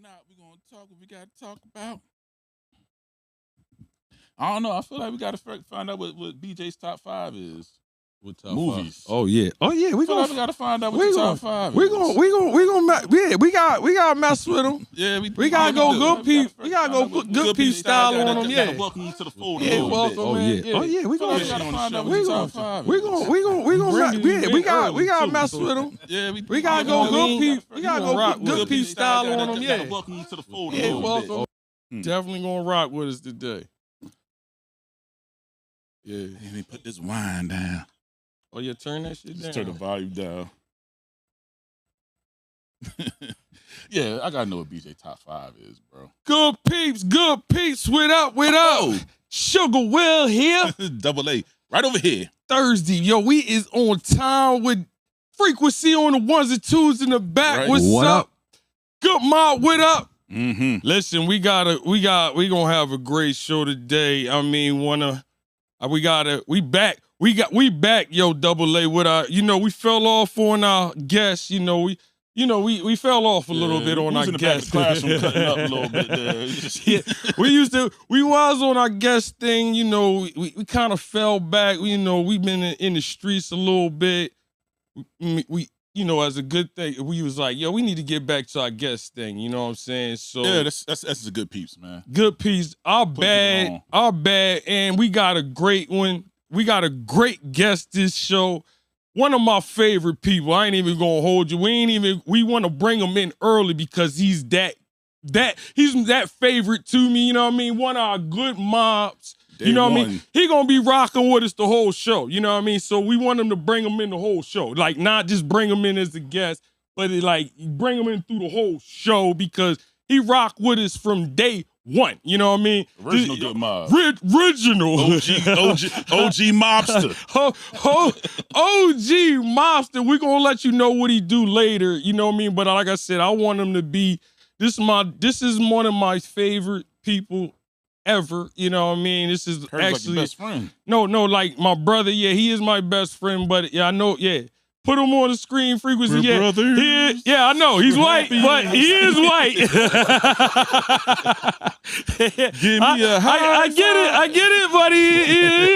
not, we're gonna talk what we gotta talk about. I don't know. I feel like we gotta find out what BJ's top 5 is. What top Movies. 5? Oh yeah. We gotta find out what the top 5 is. We gotta mess with them. Yeah, we gotta go Good Peepz. We We gotta go Good Peepz style on them. Yeah. Welcome you to the fold. Yeah, welcome. Oh yeah. We gonna find out what the top 5 is. we gotta mess with them. Yeah, We gotta go Good Peepz. We gotta go Good Peepz style on them. Yeah. Welcome you to the fold. Yeah, welcome. Definitely gonna rock with us today. Yeah. Let me put this wine down. Oh yeah, turn that shit down. Just turn the volume down. Yeah, I gotta know what BJ top 5 is, bro. Good Peepz. What up? Oh. Sugar Will here. Double A, right over here. Thursday, yo, we is on time with Frequency on the ones and twos in the back. Right. What's What up? Good mob, what up? Mm-hmm. Listen, we gonna have a great show today. I mean, we back, yo, Double A, with our, we fell off on our guests, we fell off a little bit on our guests. Classroom cutting up a little bit there. Yeah, we was on our guest thing, we kind of fell back, we've been in the streets a little bit. We as a good thing, we was like, yo, we need to get back to our guest thing, you know what I'm saying? So yeah, that's a Good Peepz, man. Good Peepz, our bad, and we got a great one. We got a great guest this show. One of my favorite people. I ain't even gonna hold you. We want to bring him in early because he's that favorite to me, you know what I mean? One of our good mobs. You know what I mean? He gonna be rocking with us the whole show. You know what I mean? So we want him to bring him in the whole show. Like, not just bring him in as a guest, but bring him in through the whole show because he rock with us from day one. You know what I mean? Original good mob. Original. OG mobster. OG mobster. We're gonna let you know what he do later. You know what I mean? But like I said, I want him to be, this is one of my favorite people ever, you know what I mean? This is Heard actually like your best friend. No, like my brother. Yeah, he is my best friend. But yeah, I know. Yeah, put him on the screen. Frequency. We're Yeah, brothers. I know he's white, but he is white. Give me a high I get it, but he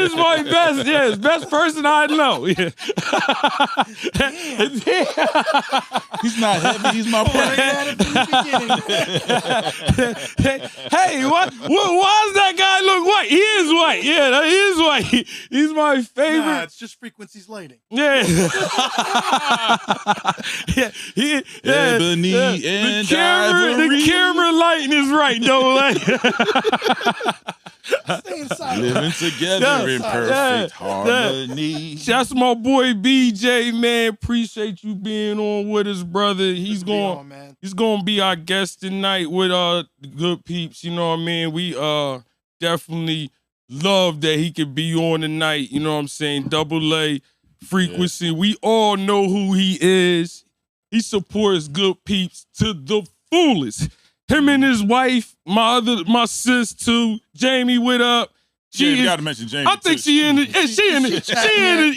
is my best. Yes, best person I know. Yeah. He's not heavy. He's my brother. Hey, why does that guy look white? He is white. Yeah, he is white. He's my favorite. Nah, it's just Frequency's lighting. Yeah. Ebony and the camera lighting is right, though. Stay inside. Living together in perfect harmony. That's my boy BJ, man. Appreciate you being on with us, brother. He's gonna be our guest tonight with Good Peepz. You know what I mean? We definitely love that he could be on tonight. You know what I'm saying? Double A, Frequency. Yeah. We all know who he is. He supports Good Peepz to the fullest. Him and his wife, my sis too, Jamie, what up? You gotta mention Jamie. I think she in it.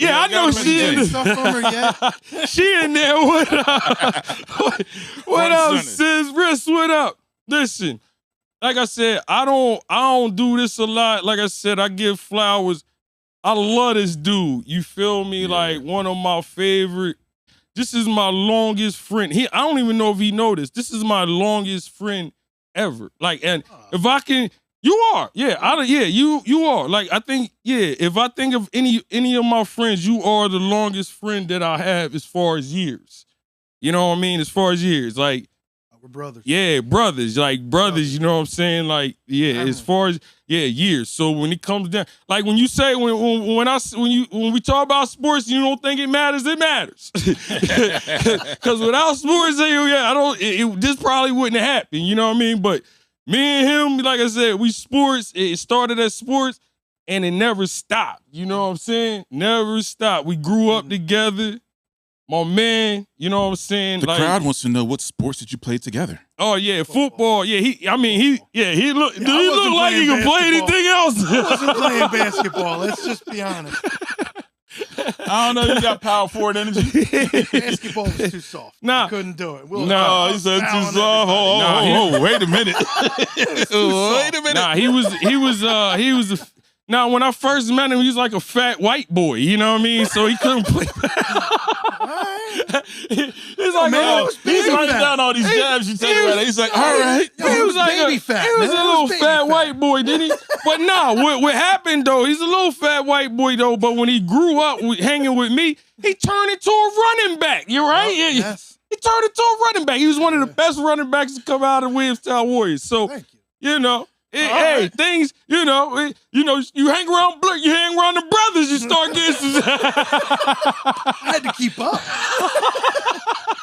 Yeah, I know she in it. Stuff from her yet? She in there. What up? What up, sis? Riss, what up? Listen, like I said, I don't do this a lot. Like I said, I give flowers. I love this dude. You feel me? Yeah. Like one of my favorite. This is my longest friend. I don't even know if he noticed. This is my longest friend ever. Like, and if I can, you are. Yeah, you are. Like, I think, if I think of any of my friends, you are the longest friend that I have as far as years. You know what I mean? As far as years, like, we're brothers. Yeah, brothers, like brothers, you know what I'm saying? Like, as far as years. So when it comes down, like when you say when we talk about sports, you don't think it matters, it matters. Cause without sports, this probably wouldn't happen, you know what I mean? But me and him, like I said, it started as sports and it never stopped. You know what I'm saying? Never stopped. We grew up together. My man, you know what I'm saying? The crowd wants to know what sports did you play together? Oh yeah, football. Yeah, he look like he can play anything else. I wasn't playing basketball. Let's just be honest. I don't know. You got power forward energy. Basketball was too soft. Nah. I couldn't do it. No, he said too soft. Oh, wait a minute. Wait a minute. Nah, he was now when I first met him, he was like a fat white boy, you know what I mean? So he couldn't play. He's like, man, he's writing down all these jabs you take right. He's like, all right. Yo, he was like baby fat. He was man. a little baby fat white boy, didn't he? But no, what happened though? He's a little fat white boy though. But when he grew up hanging with me, he turned into a running back. You right? Yep, Yeah. yes. He turned into a running back. He was one of the best running backs to come out of Williamstown Warriors. So Thank you. you know. Hey, right. things, you hang around you hang around the brothers, you start getting I had to keep up.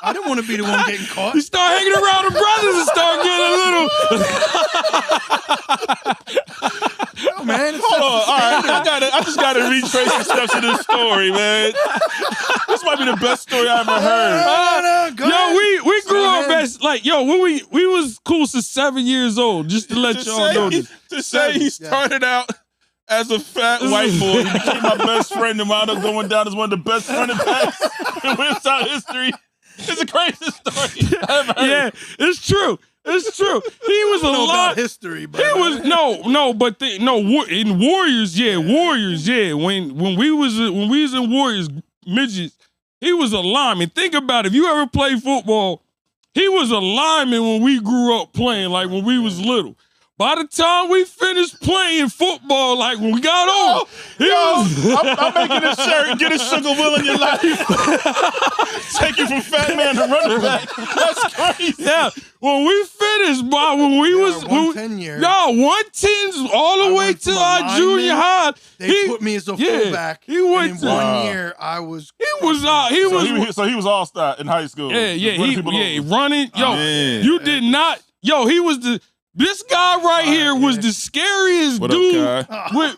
I didn't want to be the one getting caught. you start hanging around the brothers and start getting a little Oh, man, it's Hold on. just All right. I just gotta retrace the steps of this story, man. This might be the best story I ever heard. Go Yo, ahead. we grew up ahead. as like we was cool since 7 years old, just to let y'all know this. To say he started out as a fat white boy, he became my best friend and wound up going down as one of the best running backs in Williamstown history. It's the craziest story I ever heard. Yeah, it's true. It's true. He was a know lot. about history, but He was in Warriors, Warriors, When we was in Warriors midgets, he was a lineman. Think about it. If you ever played football, he was a lineman when we grew up playing, like when we was little. By the time we finished playing football, like when we got old, I'm making a shirt, get a Sugar Will in your life. Take you from fat man to running back. That's crazy. Yeah, when we finished, boy, when we was 110 years. No, 110s all the way went to from a our lineman, junior high. They put me as a fullback. He went and in 1 year, I was. So he was all star in high school. Running. Yo, you did not. Yo, he was this guy right here was the scariest dude with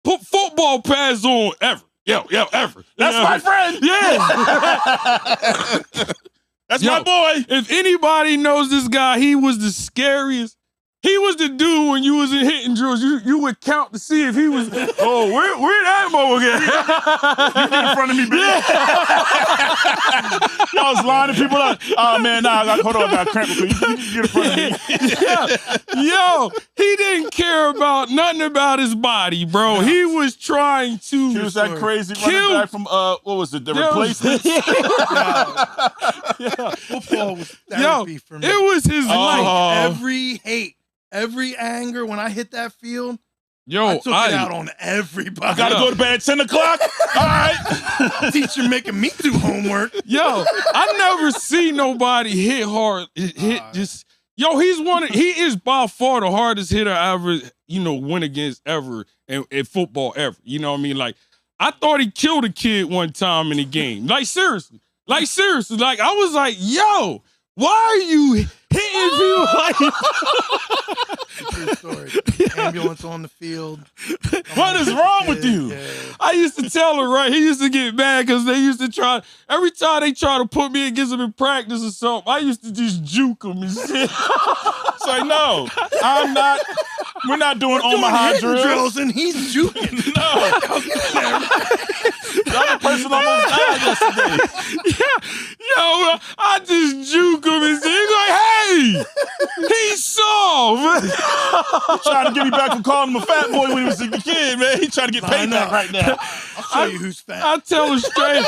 put football pads on ever. Yo, ever. That's my friend. Yeah. That's my boy. If anybody knows this guy, he was the scariest. He was the dude when you was in hitting drills, you would count to see if he was, where that mo again? You get in front of me, bitch. Y'all was lining people up. Oh, man, hold on, I got cramp. You get in front of me. Yo, he didn't care about nothing about his body, bro. He was trying to. He was that crazy running back from, what was it, the Replacements? Football was therapy for me. It was his life. Every hate, every anger, when I hit that field, I took it out on everybody. I gotta go to bed at 10 o'clock. All right. Teacher making me do homework. Yo, I never seen nobody hit hard. He is by far the hardest hitter I ever, went against ever in football ever. You know what I mean? Like, I thought he killed a kid one time in the game. Like, seriously. Like, I was like, yo, why are you hitting people like True story. Ambulance on the field. What is wrong with you? Yeah. I used to tell her, right? He used to get mad because they used to try, every time they try to put me against him in practice or something, I used to just juke him and shit. It's like, no, we're not doing Omaha drills. And he's juking. No. The other person almost died yesterday. Yo, I just juke him and he's like, hey, he's soft. He's trying to get me back from calling him a fat boy when he was a kid, man. He's trying to get payback right now. I'll show you who's fat. I tell him straight.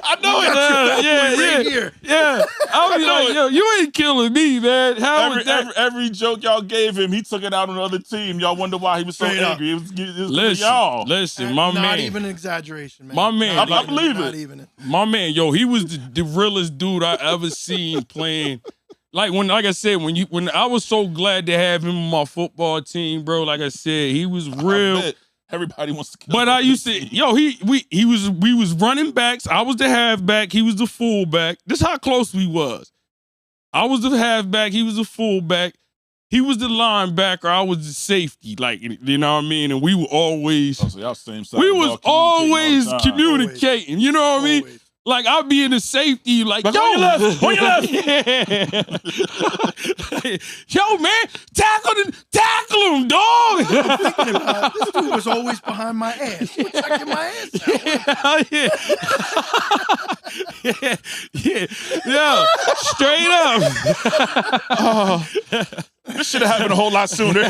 I know it. Yeah. I was like, yo, you ain't killing me, man. How was that? Every joke y'all gave him, he took it out on the other team. Y'all wonder why he was so angry. It was y'all. Listen, my man. Not even an exaggeration, man. My man. I believe not it. Even. My man, yo, he was the realest dude I ever seen playing. Like I said, when I was so glad to have him on my football team, bro. Like I said, he was real. Everybody wants to kill But him. I used to, we was running backs. I was the halfback. He was the fullback. This how close we was. I was the halfback. He was the fullback. He was the linebacker. I was the safety. Like, you know what I mean? And we were always, so y'all same side we of the was ball, always communicating all the time. communicating. You know what I mean? Always. Like I'll be in the safety, like yo, on your left, on your left. Yo, man, tackle him, dog. I'm thinking about this dude was always behind my ass. He was checking my ass out. Yo, straight up. This should have happened a whole lot sooner.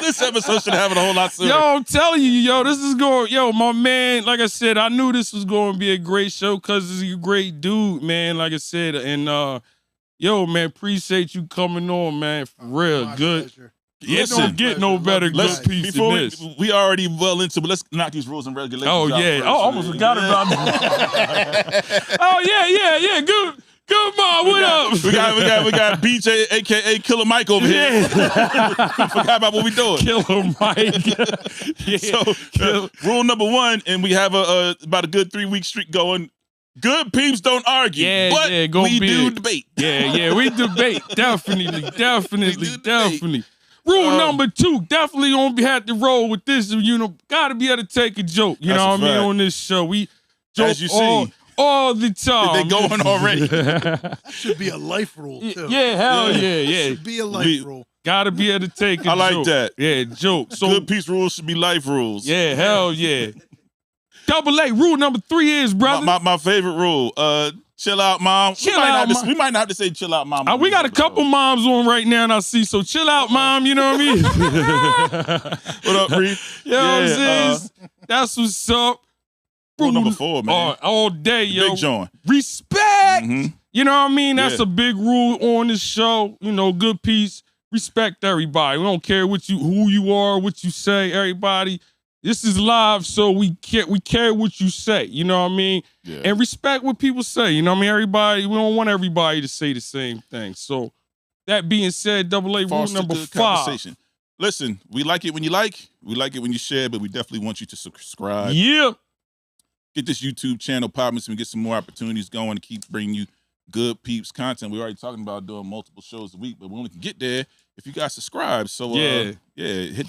This episode should have happened a whole lot sooner. Yo, I'm telling you, yo, this is going, yo, my man, like I said, I knew this was going to be a great show because he's a great dude, man, like I said. And, yo, man, appreciate you coming on, man, for real. My Good. pleasure. It don't get no better Good Peepz Before than this. we already well into, but let's knock these rules and regulations out Yeah. first. Oh, I almost forgot about that. Oh, yeah. Good mom, what up? We got BJ, aka Killer Mike over here. Forgot about what we doing. Killer Mike. So rule number 1, and we have about a good 3-week streak going. Good Peepz don't argue, but we do debate. Yeah, we debate. Definitely. Rule number 2, definitely gonna have to roll with this. You know, gotta be able to take a joke. You know what I mean? On this show, we joke as you see. All the time. They going already. That should be a life rule, too. Yeah, hell yeah. That should be a life rule. Gotta be able to take a joke. I like that. Yeah, joke. So, Good Peepz rules should be life rules. Yeah, hell yeah. Double A, rule number 3 is, brother. My favorite rule, chill out, mom. We might not have to say chill out, mom. We got a couple moms on right now, and I see, so chill out, mom, you know what I mean? What up, Reed? You know what I'm saying? That's what's up. Rule number 4, man. All day, yo. Big John. Respect. Mm-hmm. You know what I mean? That's a big rule on this show. You know, Good Peepz. Respect everybody. We don't care who you are, what you say, everybody. This is live, so we care what you say. You know what I mean? Yeah. And respect what people say. You know what I mean? Everybody, we don't want everybody to say the same thing. So that being said, Double A, rule number 5. Listen, we like it when you like. We like it when you share, but we definitely want you to subscribe. Yeah. Get this YouTube channel popping so we get some more opportunities going to keep bringing you Good Peepz content. We're already talking about doing multiple shows a week, but we only can get there if you guys subscribe. So, hit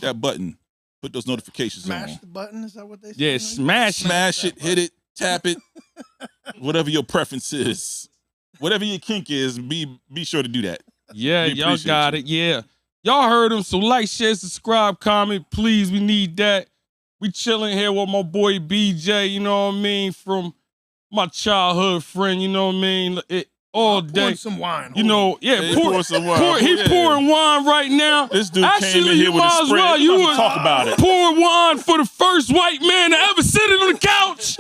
that button. Put those notifications on. Smash the button, is that what they say? Yeah, smash it, hit it, tap it. Whatever your preference is. Whatever your kink is, be sure to do that. Yeah, y'all got it. Yeah. Y'all heard him, so like, share, subscribe, comment, please. We need that. We chilling here with my boy BJ, you know what I mean, from my childhood friend, you know what I mean, all day. Pouring some wine. You know, pour some wine. He pouring wine right now. This dude came in here with a spray. You would talk about it. Pour wine for the first white man to ever sit on the couch.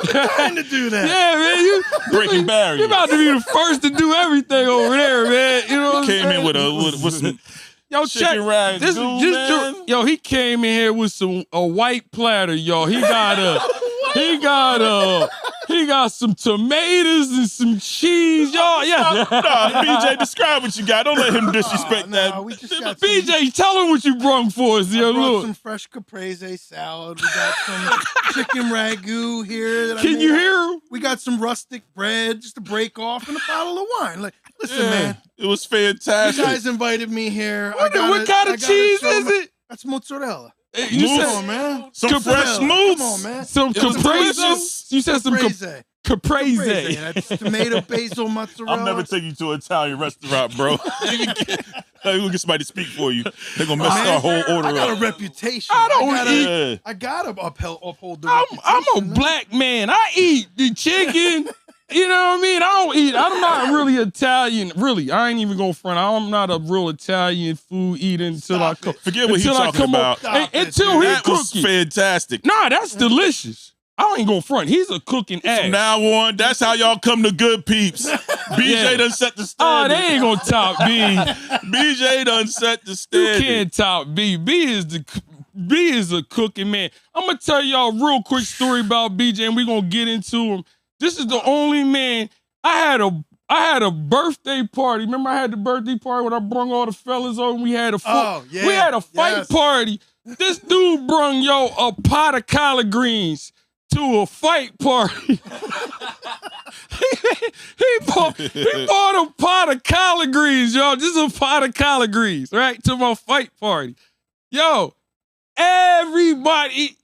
Trying to do that. Yeah, man. You breaking barriers. You about to be the first to do everything over there, man. You know what I'm saying? Came in with some chicken rag. Yo, he came in here with a white platter, yo. He got some tomatoes and some cheese, y'all. Yeah. BJ, describe what you got. Don't let him disrespect that. We just got BJ, tell him what you brung for us, yo. I brought Look. some fresh caprese salad. We got some chicken ragu here. Can you hear him? We got some rustic bread just to break off and a bottle of wine. Like, listen, man. It was fantastic. You guys invited me here. What kind of cheese is it? That's mozzarella. You Come said, on, man. Some fresh mousse. Come on, man. Some caprese. You said some caprese. That's tomato, basil, mozzarella. I'll never take you to an Italian restaurant, bro. We'll get somebody to speak for you. They're gonna mess our whole order up. I got a reputation. I gotta uphold the reputation. I'm a black man. I eat the chicken. You know what I mean? I'm not really Italian. Really, I ain't even gonna front. I'm not a real Italian food eater until I come. Forget what he's talking about. Until he that was cooking. Fantastic. Nah, that's delicious. I ain't gonna front. He's a cooking ass. From now on, that's how y'all come to Good Peepz. BJ done set the standard. Oh, they ain't gonna top B. BJ done set the standard. You can't top B. B is a cooking man. I'm gonna tell y'all a real quick story about BJ, and we're gonna get into him. This is the only man. I had a birthday party. Remember, I had the birthday party when I brung all the fellas over. We had a fight party. This dude brung a pot of collard greens to a fight party. he bought a pot of collard greens, y'all. Just a pot of collard greens, right? To my fight party. Yo, Everybody,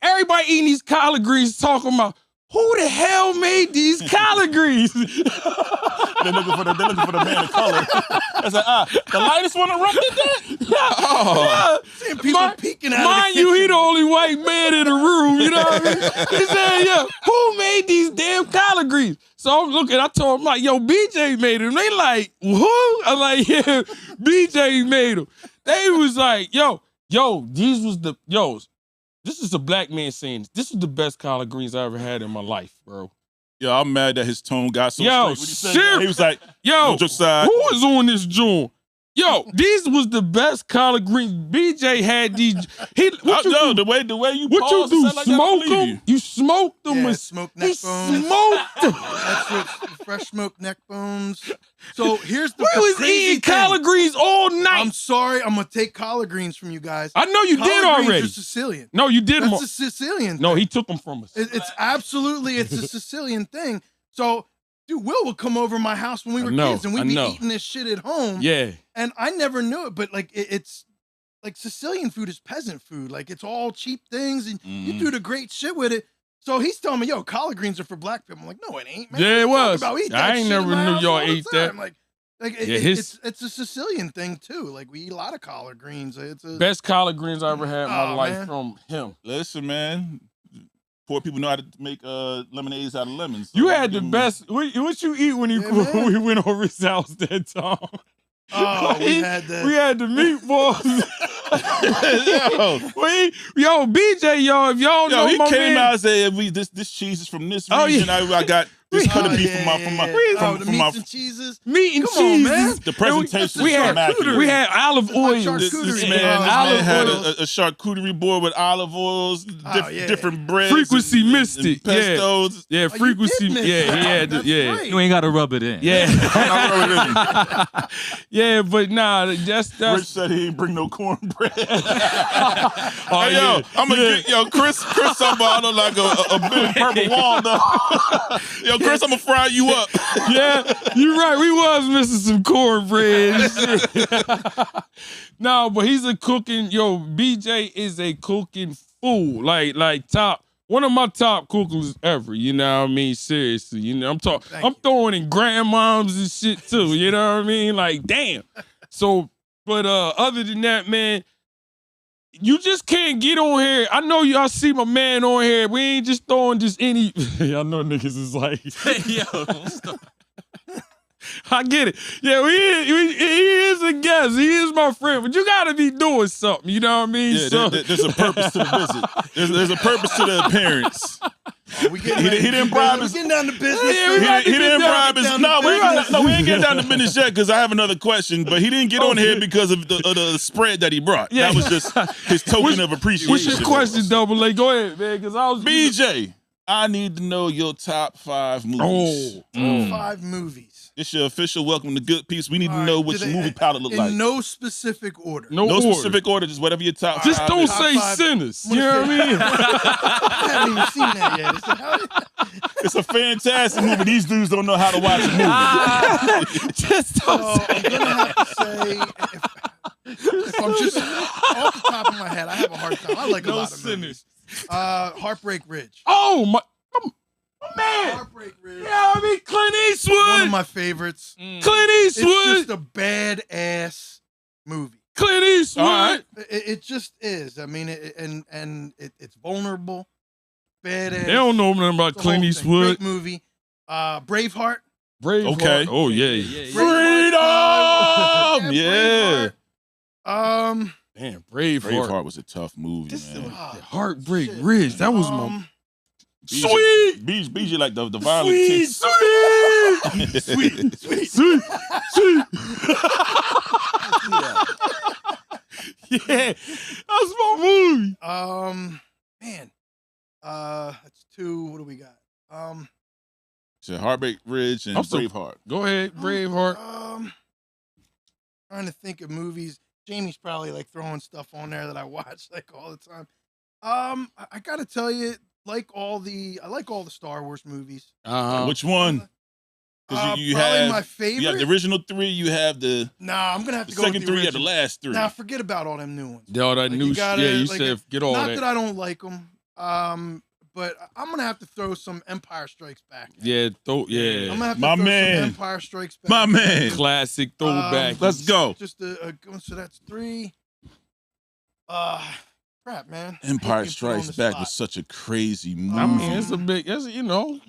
everybody eating these collard greens talking about who the hell made these collard greens? They're looking for the man of color. I said, the lightest one erupted that? Yeah. Seeing people peeking out Mind of the you, he kitchen. the only white man in the room, you know what I mean? He said, yeah, who made these damn collard greens? So I'm looking, I told him, like, yo, BJ made them. They like, who? I'm like, yeah, BJ made them. They was like, yo, this is a black man saying this is the best collard greens I ever had in my life, bro. Yo, I'm mad that his tone got so Yo, straight. When he said that, he was like, yo, your side. who was on this joint? Yo, these was the best collard greens. BJ had these. The way you what you paused, do? it sound like I Smoke believe them? You smoked them? Yeah, with smoked he neck bones. smoked them. That's what fresh smoked neck bones. So here's the We was crazy eating thing. collard greens all night. I'm sorry, I'm gonna take collard greens from you guys. I know you collard did greens already. are Sicilian. No, you did. That's a Sicilian. No, thing. he took them from us. It's absolutely it's a Sicilian thing. So, dude, Will would come over my house when we were kids, and we'd be eating this shit at home. Yeah. And I never knew it, but like it's like Sicilian food is peasant food. Like it's all cheap things, and you do the great shit with it. So he's telling me, yo, collard greens are for black people. I'm like, no, it ain't, man. Yeah, it was. I ain't never knew y'all ate that. It's a Sicilian thing too. Like we eat a lot of collard greens. It's a best collard greens I ever had in my life from him. Listen, man. Poor people know how to make lemonades out of lemons. So you had the best. What you eat when we went over his house that time? Oh, we had the meatballs. yo, BJ, if y'all know he my came man, out and said, this cheese is from this region. I got this could have been from my and cheeses. Meat and Come cheese. on, man. The presentation was we immaculate. had olive oil. This man had a charcuterie board with olive oils, different breads, frequency mystic, pestos. Yeah, frequency. He had. Right. You ain't got to rub it in. Yeah, yeah, but nah, that's. Rich said he ain't bring no cornbread. I'm gonna get Chris somebody like a big purple walnut. Yo, Chris, I'm gonna fry you up. Yeah, you're right. We was missing some cornbread. No, but he's a cooking. Yo, BJ is a cooking fool. Like top. One of my top cookers ever, you know what I mean? Seriously, you know, I'm throwing in grandmoms and shit too, you know what I mean? Like, damn. So, but other than that, man, you just can't get on here. I know y'all see my man on here. We ain't just throwing just any. Y'all know niggas is like, yo. I get it. Yeah, he is a guest. He is my friend, but you gotta be doing something. You know what I mean? Yeah, there's a purpose to the visit. There's a purpose to the appearance. He didn't bribe us. Getting down to business. He didn't bribe us. No, we ain't getting down to business yet because I have another question. But he didn't get on here because of the spread that he brought. Yeah. That was just his token of appreciation. What's your question, Double A? Go ahead, man. Because I was BJ. I need to know your top 5 movies. Top 5 movies. It's your official welcome to Good Peepz. We need to know what your movie palette look like. In no specific order. No specific order, just whatever your top 5 Just don't is. say sinners. You know what I mean? I haven't even seen that yet. It's a fantastic movie. These dudes don't know how to watch a movie. Just don't say I'm gonna have to say if I'm just off the top of my head, I have a hard time. I like a lot of movies. Heartbreak Ridge. Oh my man. Heartbreak Ridge. Yeah, I mean Clint Eastwood. One of my favorites. Clint Eastwood. It's just a badass movie. Clint Eastwood. All right. It just is. I mean, it's vulnerable, badass. They don't know nothing about The Clint whole thing. Eastwood. Great movie. Braveheart. Braveheart. Okay. Oh yeah. Freedom! Yeah. Damn, Braveheart. Braveheart was a tough movie, man. Heartbreak Ridge. That was my Sweet! BJ like the violent ticks. Sweet. Yeah, that's my movie. Man. That's 2. What do we got? So Heartbreak Ridge and Braveheart. Go ahead, Braveheart. Trying to think of movies. Jamie's probably like throwing stuff on there that I watch like all the time. I gotta tell you, I like all the Star Wars movies. Which one? Because you probably have my favorite. You have the original 3. You have the Nah, I'm gonna have to the go second with the 3. You have the original. last 3. Nah, forget about all them new ones. All that Like, new you shit. gotta, Yeah, you like, said get all Not that. that I don't like them, but I'm gonna have to throw some Empire Strikes Back. Yeah, I'm gonna have to My throw man. some Empire Strikes Back. My man. Classic throwback. Let's go. Just so that's 3. Crap, man. Empire Hate being put on Strikes the Back spot. was such a crazy movie. I mean, it's a big, you know,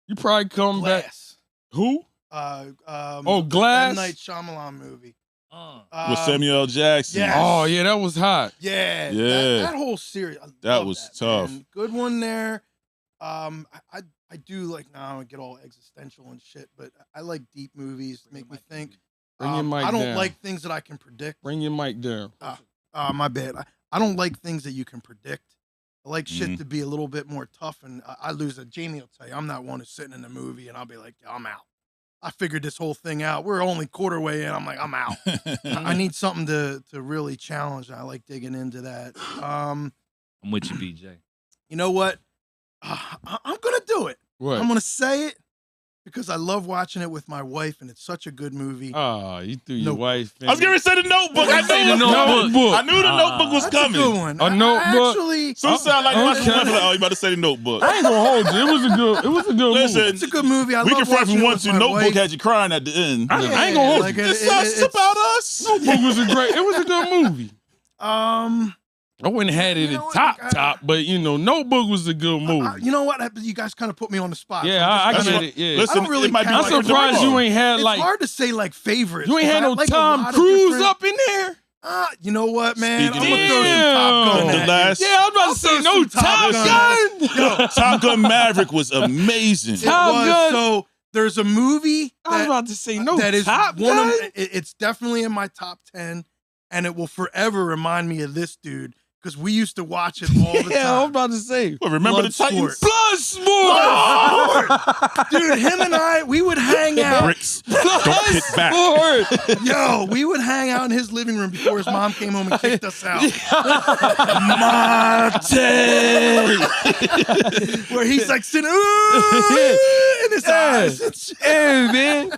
you probably come back. Glass. Who? The Glass? M. Night Shyamalan movie. With Samuel L. Jackson. yes. Oh, yeah, that was hot. Yeah, Yeah. That whole series. I That love was that, tough. man. Good one there. I do like now I get all existential and shit, but I like deep movies that make me think. Bring your mic I don't down. like things that I can predict. Bring your mic down. My bad. I don't like things that you can predict. I like Mm-hmm. shit to be a little bit more tough, and I lose it. Jamie will tell you, I'm not one who's sitting in the movie and I'll be like, I'm out. I figured this whole thing out. We're only quarter way in. I'm like, I'm out. I need something to really challenge. I like digging into that. I'm with you, BJ. You know what? I'm gonna do it. What? I'm gonna say it because I love watching it with my wife, and it's such a good movie. Oh, you threw your Nope. wife. I was going to say The Notebook. I Say knew The it was coming. Notebook. I knew The Notebook was That's coming. a good one. A Notebook? Actually, So it sound like Okay. oh, you about to say The Notebook. I ain't gonna hold you. It was a good Listen, movie. it's a good movie. I we love can front watching from it one with to my Notebook wife. had you crying at the end. I ain't gonna hold like you. it- It's it- us it's- about us. Notebook was a good movie. I wouldn't have had it You at know what, top, but you know, Notebook was a good movie. You know what? You guys kind of put me on the spot. Yeah, so I'm I just get gonna- it. Yeah. Listen, I don't really it might be count I'm like surprised you ain't had It's like hard to say like favorites. you ain't had no like a Tom lot of Cruise different- up in there. You know what, man? Speaking I'm gonna throw some Top Gun. Damn. The at last- you. Yeah, I was about to say I'll no throw some Top Top Gun. Yo, Top Gun Maverick was amazing. It Top was. Gun. So there's a movie I was that, about to say no that is Top one Gun. of it's definitely in my top 10, and it will forever remind me of this dude because we used to watch it all the Yeah, I was time. about to say Well, remember the Bloodsport. Titans? Bloodsport. Dude, him and I, we would hang out. Bricks. Don't hit back. Bloodsport. Yo, we would hang out in his living room before his mom came home and kicked us out. Where he's like sitting in his eyes. and shit. Hey man,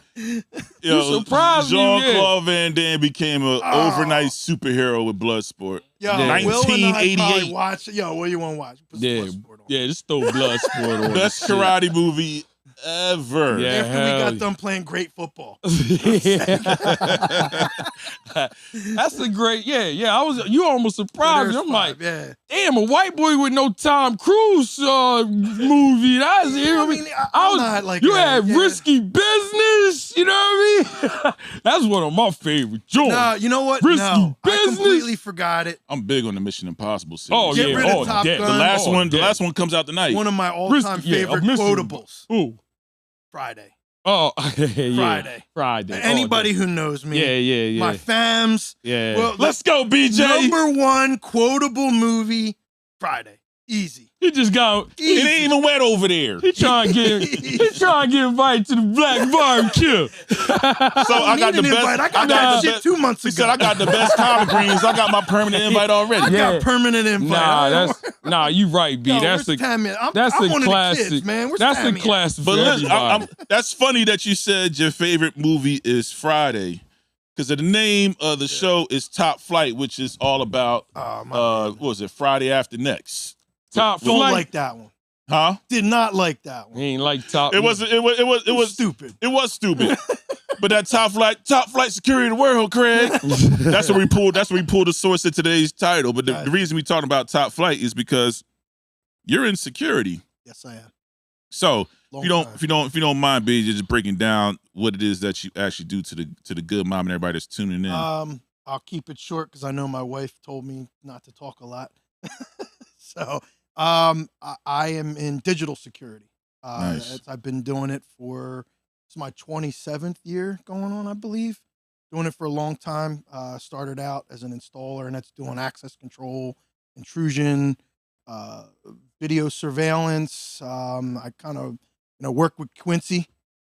Yo, surprised me, yeah. Jean-Claude Van Damme became an overnight superhero with Bloodsport. Yo, Yeah. Will and I 1988. probably watch. Yo, what do you want to watch? Put some yeah, Bloodsport on. yeah, just throw Bloodsport on. Best the shit. karate movie ever. Yeah. After we hell got yeah. done playing great football. That's a great, you almost surprised me. There's I'm like, five, yeah. damn, a white boy with no Tom Cruise movie. That's it. I I mean, mean, I'm not like you that, had yeah. Risky Business, you know what I mean? That's one of my favorite joints. No, you know what? Risky No, I Business. completely forgot it. I'm big on the Mission Impossible series. Oh, Get yeah, rid of oh, Top yeah. Gun. The last Oh, one, the yeah. last one comes out tonight. One of my all-time Risky- yeah, favorite Mr. quotables. Ooh. Friday. Oh, yeah. Friday. Friday. Anybody who knows me, Yeah. my fams. yeah. Well, Let's go, BJ. number one quotable movie, Friday. Easy. he just got. It ain't even wet over there. He trying to get invited to the Black Barbecue. So I got the Need an best. invite. I got nah. that shit 2 months He ago. said I got the best collard greens. I got my permanent invite I already. Yeah. got permanent invite. You right, B. Yo, That's where's a Tammy? I'm that's I'm a one classic. Of the kids, man. Where's That's Tammy a at? classic. But for listen, everybody. that's funny that you said your favorite movie is Friday, because the name of the show is Top Flight, which is all about what was it? Friday After Next. Top Don't flight. like that one. Huh? Did not like that one. He ain't like top. It was Stupid. It was stupid. But that top flight security of the world, Craig. That's where we pulled the source of today's title. But the reason we talking about Top Flight is because you're in security. Yes, I am. So Long if you don't mind, B, just breaking down what it is that you actually do to the good mom and everybody that's tuning in. I'll keep it short because I know my wife told me not to talk a lot. So I am in digital security. Nice. I've been doing it for it's my 27th year going on, I believe. Doing it for a long time. Started out as an installer, and that's doing access control, intrusion, video surveillance. I kind of work with Quincy.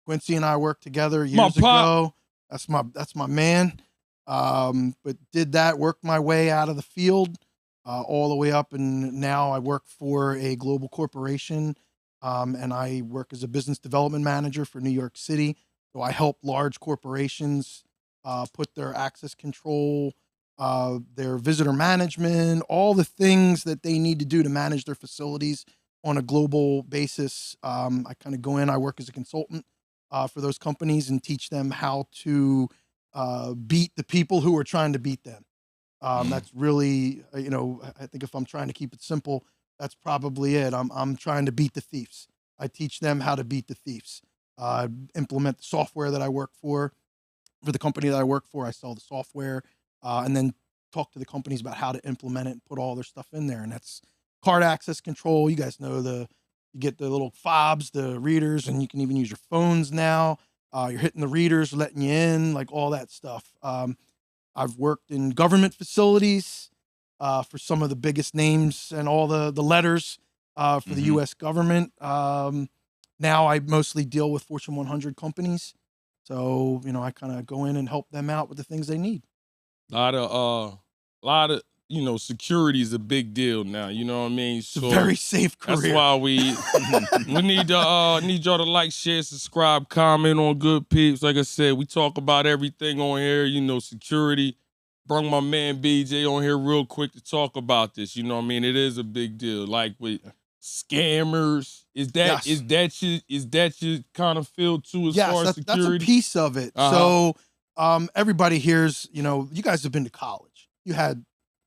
Quincy and I worked together years ago. That's my man. But did that, worked my way out of the field all the way up, and now I work for a global corporation and I work as a business development manager for New York City. So I help large corporations put their access control, their visitor management, all the things that they need to do to manage their facilities on a global basis. I kind of go in, I work as a consultant for those companies and teach them how to beat the people who are trying to beat them. That's really, I think if I'm trying to keep it simple, that's probably it. I'm trying to beat the thieves. I teach them how to beat the thieves. Implement the software that I work for the company that I work for. I sell the software, and then talk to the companies about how to implement it and put all their stuff in there. And that's card access control. You guys know you get the little fobs, the readers, and you can even use your phones now. You're hitting the readers, letting you in, like all that stuff. I've worked in government facilities for some of the biggest names and all the letters for the U.S. government. Now I mostly deal with Fortune 100 companies. So, I kind of go in and help them out with the things they need. A lot of, security is a big deal now. You know what I mean? It's a very safe career. That's why we need y'all to like, share, subscribe, comment on Good Peepz. Like I said, we talk about everything on here. Security. Bring my man BJ on here real quick to talk about this. You know what I mean? It is a big deal. Like with scammers, is that your kind of feel too as far as security? That's a piece of it. So everybody here's, you guys have been to college. You had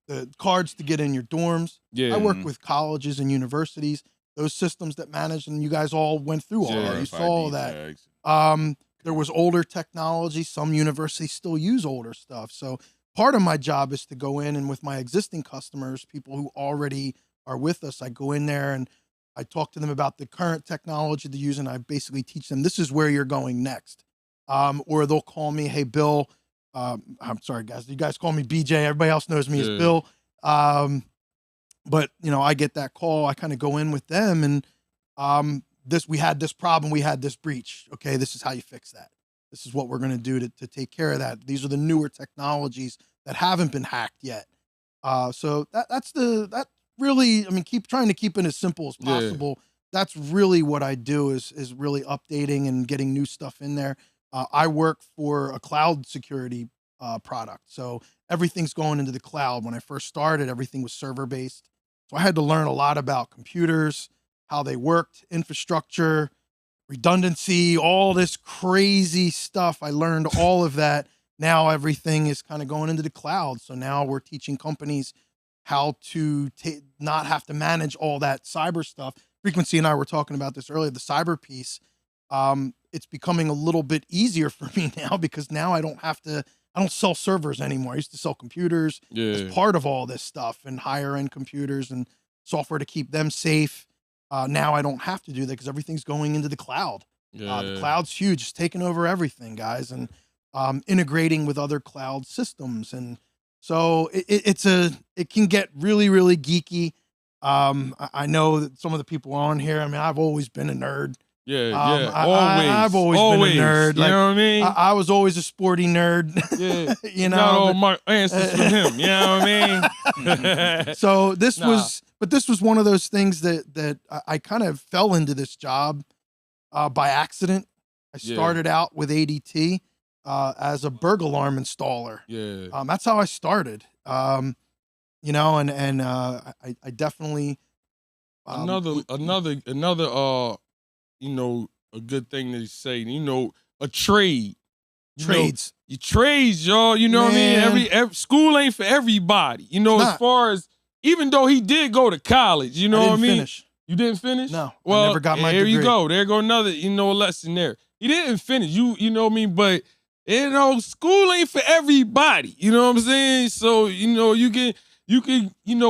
the cards to get in your dorms. Yeah. I work with colleges and universities, those systems that manage, and you guys all went through all that. You saw all that. There was older technology. Some universities still use older stuff. So part of my job is to go in and with my existing customers, people who already are with us, I go in there and I talk to them about the current technology they use, and I basically teach them, this is where you're going next. Or they'll call me, hey, Bill, I'm sorry, guys. You guys call me BJ. Everybody else knows me as Bill. But, I get that call. I kind of go in with them, and we had this problem. We had this breach. Okay, this is how you fix that. This is what we're going to do to take care of that. These are the newer technologies that haven't been hacked yet. So that's really, keep trying to keep it as simple as possible. Yeah. That's really what I do is really updating and getting new stuff in there. I work for a cloud security product. So everything's going into the cloud. When I first started, everything was server-based. So I had to learn a lot about computers, how they worked, infrastructure, redundancy, all this crazy stuff. I learned all of that. Now everything is kind of going into the cloud. So now we're teaching companies how to not have to manage all that cyber stuff. Frequency and I were talking about this earlier, the cyber piece. It's becoming a little bit easier for me now because now I don't sell servers anymore. I used to sell computers as part of all this stuff and higher end computers and software to keep them safe. Now I don't have to do that because everything's going into the cloud. The cloud's huge. It's taking over everything, guys, and integrating with other cloud systems. And so it can get really, really geeky. I know that some of the people on here, I've always been a nerd. I've always been a nerd. You know what I mean? I was always a sporty nerd. Yeah. Got all my answers from him. You know what I mean? So this was one of those things that I kind of fell into this job by accident. I started out with ADT as a burglar alarm installer. Yeah. That's how I started. I definitely another a good thing to say, a trade. Trades. You trades, y'all. You know what I mean? Every school ain't for everybody. As far as, even though he did go to college, you know what I mean? Finish. You didn't finish? No. Well, I never got my degree. degree. You go. There go another, lesson there. He didn't finish. You know what I mean? But school ain't for everybody. You know what I'm saying? So, you can,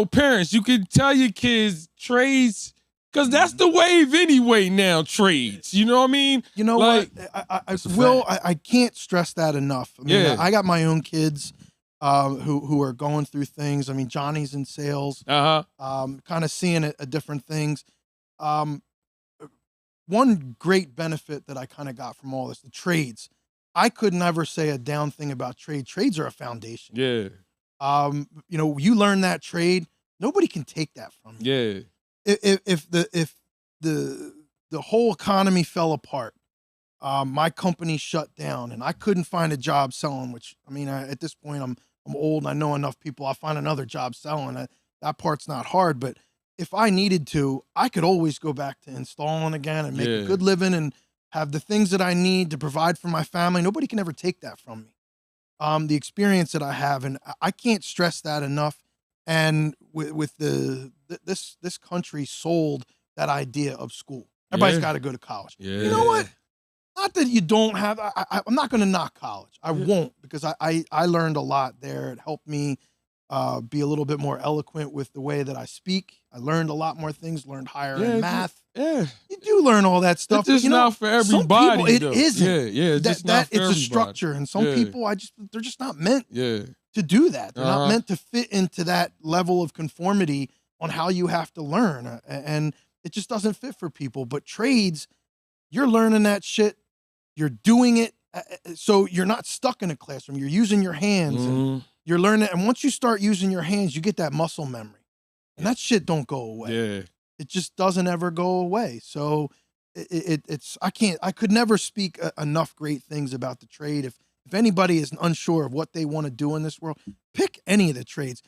parents, you can tell your kids trades, because that's the wave anyway now, trades. You know what I mean? You know what? I can't stress that enough. I got my own kids who are going through things. Johnny's in sales, kind of seeing different things. One great benefit that I kind of got from all this, the trades. I could never say a down thing about trade. Trades are a foundation. Yeah. You learn that trade, nobody can take that from you. Yeah. If the the whole economy fell apart. My company shut down, and I couldn't find a job selling. Which I mean, at this point, I'm old and I know enough people. I'll find another job selling. That part's not hard, but if I needed to, I could always go back to installing again and make a good living and have the things that I need to provide for my family. Nobody can ever take that from me. The experience that I have, and I can't stress that enough. And with this country sold that idea of school. Everybody's got to go to college. You know what? Not that you don't have. I'm not going to knock college. I won't, because I learned a lot there. It helped me be a little bit more eloquent with the way that I speak. I learned a lot more things. Learned higher in math. You do learn all that stuff. It's just not for everybody. It isn't. It's just not for everybody. It's a structure, and some people, they're just not meant to do that. They're not meant to fit into that level of conformity on how you have to learn, and it just doesn't fit for people. But trades, you're learning that shit. You're doing it, so you're not stuck in a classroom. You're using your hands, and you're learning. And once you start using your hands, you get that muscle memory, and that shit don't go away. It just doesn't ever go away. So I could never speak enough great things about the trade. If anybody is unsure of what they want to do in this world, pick any of the trades.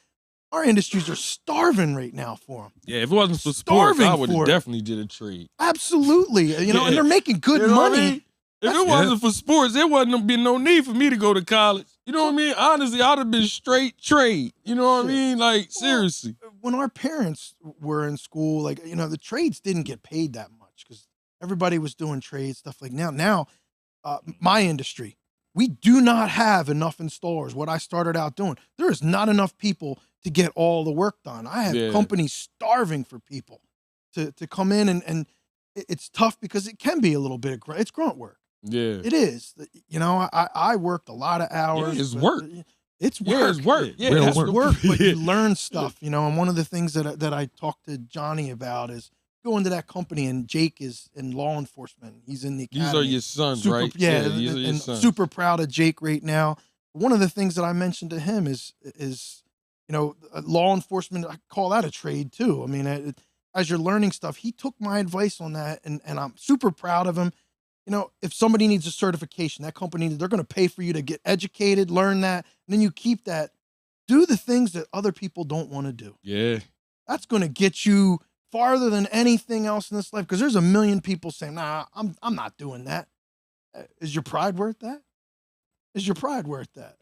Our industries are starving right now for them. Yeah, if it wasn't for sports, I would have definitely did a trade. Absolutely, and they're making good money. I mean? If it wasn't for sports, there wouldn't been no need for me to go to college. You know what I mean? Honestly, I'd have been straight trade. You know what I mean? Like, seriously. When our parents were in school, like, the trades didn't get paid that much because everybody was doing trades, stuff like now. Now, my industry, we do not have enough installers. What I started out doing, there is not enough people to get all the work done. I have companies starving for people to come in, and it's tough because it can be a little bit of it's grunt work. Yeah, it is. I worked a lot of hours. It's work. It's work. It's work. Yeah, it's work. But you learn stuff. And one of the things that I talked to Johnny about is going to that company, and Jake is in law enforcement. He's in the academy. These are your sons, right? Yeah, these are your sons. Super proud of Jake right now. One of the things that I mentioned to him is law enforcement. I call that a trade too. I mean, as you're learning stuff, he took my advice on that, and I'm super proud of him. If somebody needs a certification, that company, they're going to pay for you to get educated, learn that, and then you keep that. Do the things that other people don't want to do. Yeah. That's going to get you farther than anything else in this life, because there's a million people saying, nah, I'm not doing that. Is your pride worth that? Is your pride worth that?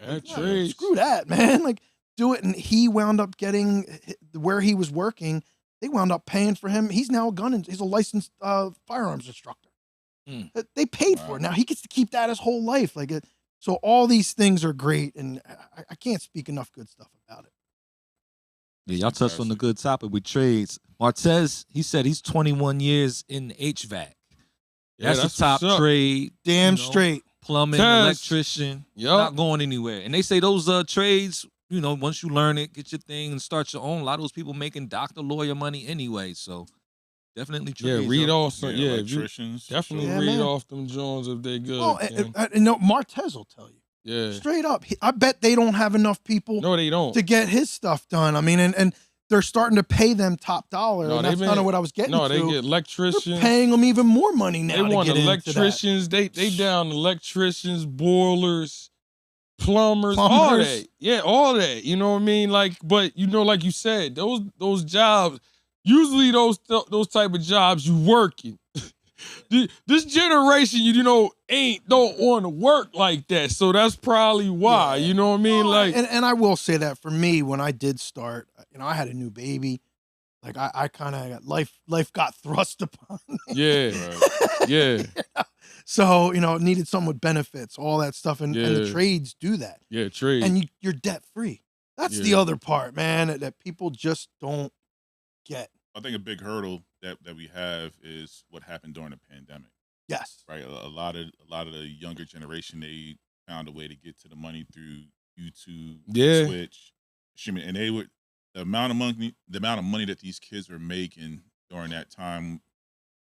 Screw that, man. Like, do it. And he wound up getting where he was working. They wound up paying for him. He's now he's a licensed firearms instructor. They paid for it. Now he gets to keep that his whole life. So all these things are great, and I can't speak enough good stuff about it. Yeah, y'all touched on the good topic with trades. Martez, he said he's 21 years in HVAC. That's the top trade. Damn straight. Plumbing, electrician, not going anywhere. And they say those trades, once you learn it, get your thing and start your own. A lot of those people making doctor, lawyer money anyway. So definitely trades. Yeah, read off some. Yeah, electricians. Definitely read off them Jones if they're good. Oh, Martez will tell you. Yeah. Straight up. I bet they don't have enough people to get his stuff done. I mean, and they're starting to pay them top dollar. And that's kind of what I was getting to. No, they get electricians. They're paying them even more money now. They want electricians. They down electricians, boilers, plumbers, all that. Yeah, all that. You know what I mean? Like, but like you said, those jobs, usually those type of jobs you working. This generation, don't want to work like that. So that's probably why. You know what I mean? Like, and I will say that for me, when I did start, I had a new baby. Like I kind of got life got thrust upon me. Yeah, yeah. So needed someone with benefits, all that stuff, and the trades do that. Yeah, trade. And you're debt free. That's the other part, man, that people just don't get. I think a big hurdle that we have is what happened during the pandemic. Yes. Right. A lot of the younger generation, they found a way to get to the money through YouTube, Twitch, streaming, and the amount of money that these kids were making during that time,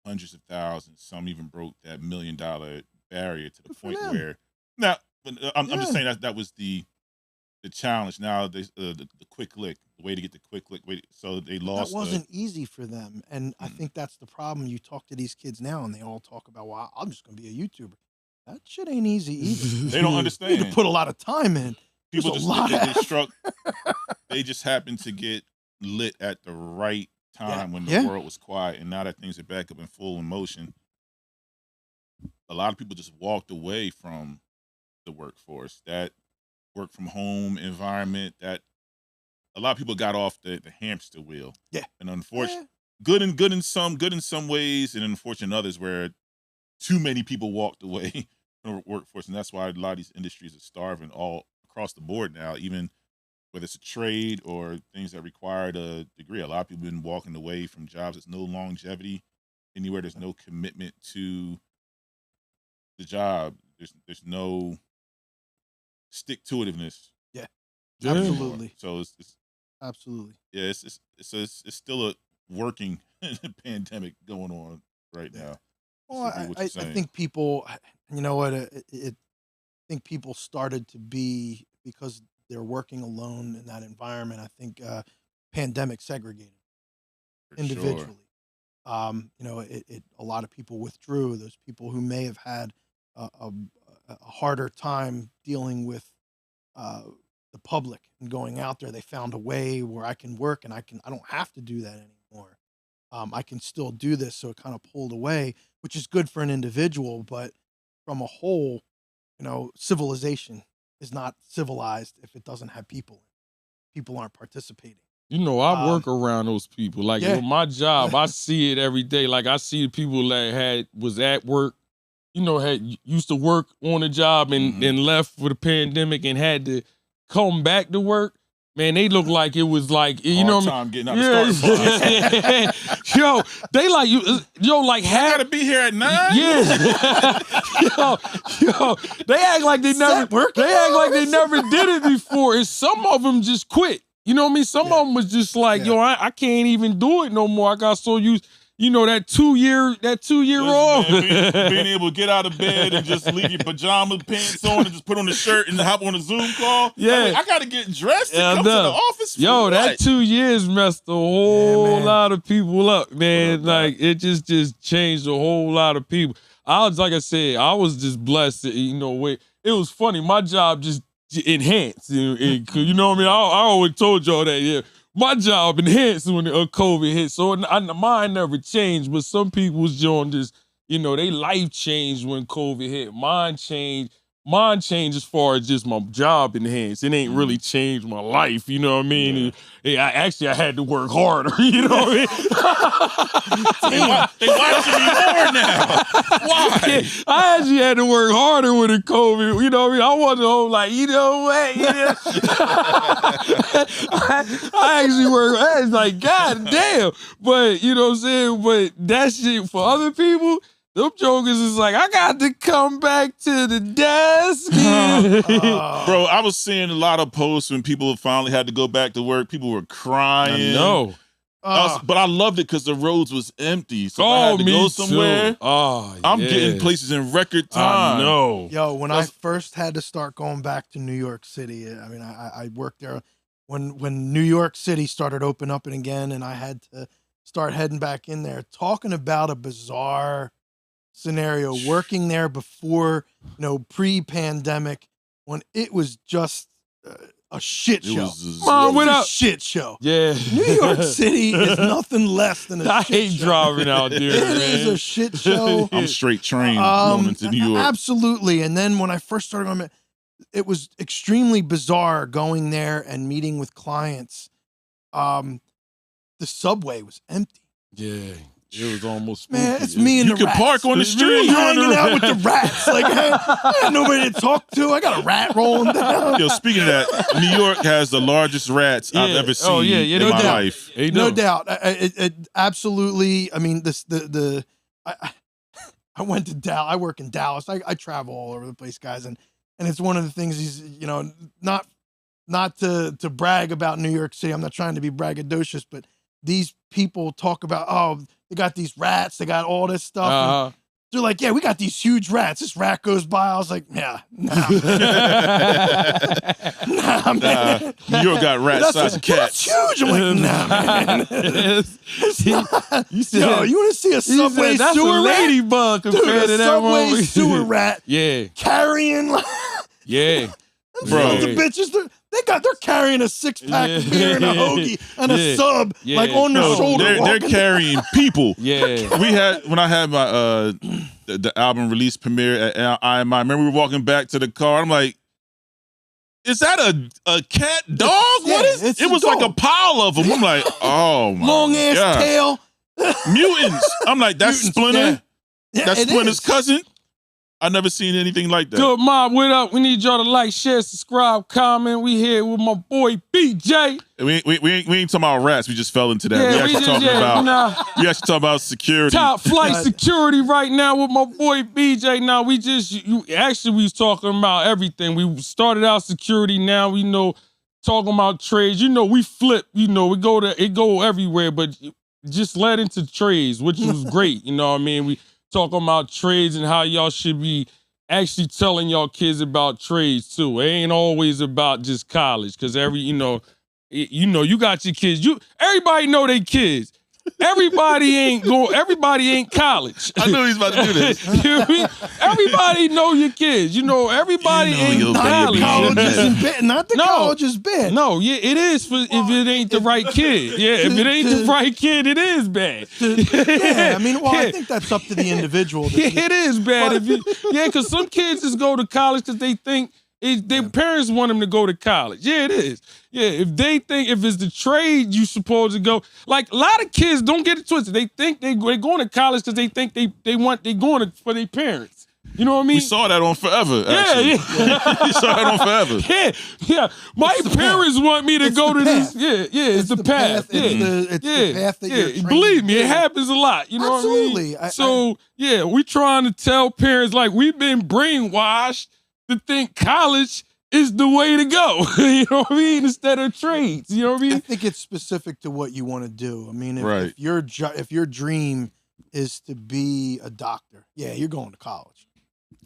hundreds of thousands. Some even broke that $1 million barrier to the point where now. I'm just saying that was the the challenge now. The quick lick, the way to get the quick lick. So they lost. That wasn't easy for them, and I think that's the problem. You talk to these kids now, and they all talk about, "Well, I'm just gonna be a YouTuber." That shit ain't easy either. They don't You understand. need to put a lot of time in. People There's just a lot they of struck. They just happened to get lit at the right time when the Yeah. world was quiet, and now that things are back up in full motion, a lot of people just walked away from the workforce. That work from home environment. That a lot of people got off the hamster wheel. Yeah. And unfortunately, Yeah. good in some ways, and unfortunate in others where too many people walked away from the workforce, and that's why a lot of these industries are starving all across the board now. Even whether it's a trade or things that required a degree, a lot of people have been walking away from jobs. There's no longevity anywhere. There's no commitment to the job. There's no stick to itiveness. Yeah. Yeah. Absolutely. So it's Absolutely. yeah, it's still a working pandemic going on right now. Well, Disagree with what I you're saying. think people, you know what, I think people started to be, because they're working alone in that environment, I think pandemic segregated For individually. Sure. You know, a lot of people withdrew. Those people who may have had a harder time dealing with the public and going out there, they found a way where I can work and I don't have to do that anymore. I can still do this. So it kind of pulled away, which is good for an individual, but from a whole, you know, civilization is not civilized if it doesn't have people. People aren't participating. You know, I work around those people. Like Yeah. with my job, I see it every day. Like I see the people that was at work, you know, used to work on a job and left for the pandemic and had to come back to work. Man, they look like it was like, you know what I mean? Getting out the starting block. Yo, they like you. Yo, like I gotta be here at 9. Yeah. yo, they act like they never. They act like they never did it before. And some of them just quit. You know what I mean? Some of them was just like, yo, I can't even do it no more. I got so used, you know, that 2 year old. Being able to get out of bed and just leave your pajama pants on and just put on the shirt and hop on a Zoom call. Yeah. I gotta get dressed and come to the office. Yo, that 2 years messed a whole lot of people up, man. Like it just changed a whole lot of people. Like I said, I was just blessed. You know, it was funny. My job just enhanced. You know what I mean? I always told y'all that. Yeah. My job enhanced when COVID hit, so mine never changed. But some people's joint just, you know, they life changed when COVID hit. Mine changed. Mine changed as far as just my job enhanced. It ain't really changed my life. You know what I mean? Yeah. I had to work harder. You know what I mean? They watching me more now. Why? Yeah, I actually had to work harder with the COVID. You know what I mean? I wasn't home like, you know what? You know? I actually worked. I was like, God damn. But, you know what I'm saying? But that shit for other people, them jokers is like, I got to come back to the desk. Bro, I was seeing a lot of posts when people finally had to go back to work. People were crying. I know. But I loved it because the roads was empty. So if I had to go somewhere, I'm getting places in record time. I know. Yo, when I first had to start going back to New York City, I mean, I worked there when New York City started opening up again, and I had to start heading back in there. Talking about a bizarre scenario, working there before, you know, pre-pandemic, when it was just a shit show. It was a shit show. Yeah. New York City is nothing less than a I shit hate show. driving out there, It man. is a shit show. I'm straight trained going into New York. Absolutely. And then when I first started going, it was extremely bizarre going there and meeting with clients. The subway was empty. Yeah. It was almost Man, spooky. it's me and You the can rats. park on the street. I'm hanging out with the rats. Like, I had nobody to talk to. I got a rat rolling down. Yo, speaking of that, New York has the largest rats I've ever seen in no my doubt. life. No doubt. It absolutely. I mean, I went to Dallas. I work in Dallas. I travel all over the place, guys, and it's one of the things. You know, not to brag about New York City. I'm not trying to be braggadocious, but these people talk about, oh, they got these rats, they got all this stuff. They're like, yeah, we got these huge rats. This rat goes by. I was like, yeah, nah, nah, man. New York got rat-sized cats. That's huge. I'm like, nah, man. It's not. Yo, you want to see a subway that's sewer a rat? ladybug compared Dude, to a that subway one. sewer rat Yeah, carrying like yeah. bro. Yeah. The bitches, they're carrying a 6-pack of beer and a hoagie and a sub like on their shoulder. They're carrying people. Yeah. When I had my the album release premiere at IMI, I remember we were walking back to the car. I'm like, is that a cat dog? What is it? It was like a pile of them. I'm like, oh my long ass God. tail. Mutants. I'm like, that's Mutants, Splinter. yeah. That's it Splinter's is. cousin. I never seen anything like that. Good mob, what up? We need y'all to like, share, subscribe, comment. We here with my boy BJ. We ain't talking about rats. We just fell into that. Yeah, we actually talking about. We actually talking about security. Top flight security right now with my boy BJ. Now we was talking about everything. We started out security. Now we know talking about trades. We flip. We go everywhere, but just led into trades, which was great. You know what I mean? We talking about trades and how y'all should be actually telling y'all kids about trades too. It ain't always about just college, because you got your kids. Everybody know they kids. Everybody ain't college. I knew he was about to do this. You know what I mean? Everybody know your kids. Everybody ain't college. Not the college is bad. No, yeah, it is if it ain't the right kid. Yeah, if it ain't the right kid, it is bad. Yeah, I mean, I think that's up to the individual. Yeah, it is bad. Because some kids just go to college because they think their parents want them to go to college. Yeah, it is. Yeah, if they think if it's the trade you supposed to go, like a lot of kids don't get it twisted. They think they're going to college because they think they're going for their parents. You know what I mean? We saw that on Forever. Actually. Yeah. We saw that on Forever. Yeah. My parents want me to go to this. Yeah, it's the path. It's the path that you're believe me, it happens a lot. You know Absolutely. what I mean? We trying to tell parents like we've been brainwashed to think college is the way to go. You know what I mean? Instead of trades. You know what I mean? I think it's specific to what you want to do. I mean, right. if your dream is to be a doctor, yeah, you're going to college.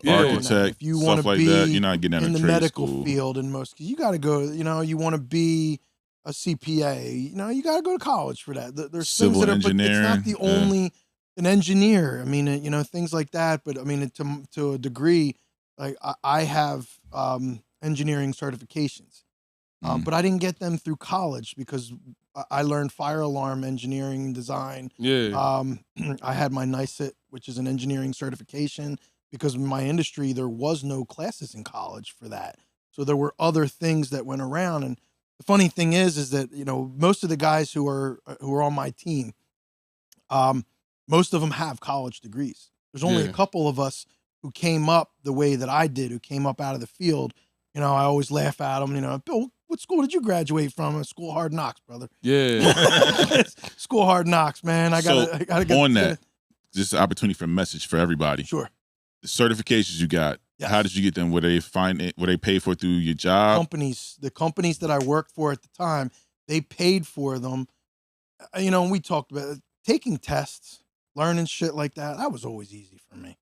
Architect, if you want to like be that, you're not getting out in of the trade medical school. field, and you got to go. You want to be a CPA. You got to go to college for that. There's Civil things that engineering. But it's not the only an engineer. I mean, things like that. But I mean, to a degree, like I have engineering certifications, but I didn't get them through college because I learned fire alarm engineering design. Yeah. I had my NICET, which is an engineering certification. Because in my industry, there was no classes in college for that. So there were other things that went around. And the funny thing is that, most of the guys who are on my team, most of them have college degrees. There's only a couple of us who came up the way that I did, who came up out of the field. I always laugh at them, Bill, what school did you graduate from? School Hard Knocks, brother. Yeah. School Hard Knocks, man. I gotta get on that. Just an opportunity for a message for everybody. Sure. The certifications you got, how did you get them? Were they paid for through your job? The companies that I worked for at the time, they paid for them. And we talked about it, taking tests, learning shit like that. That was always easy for me.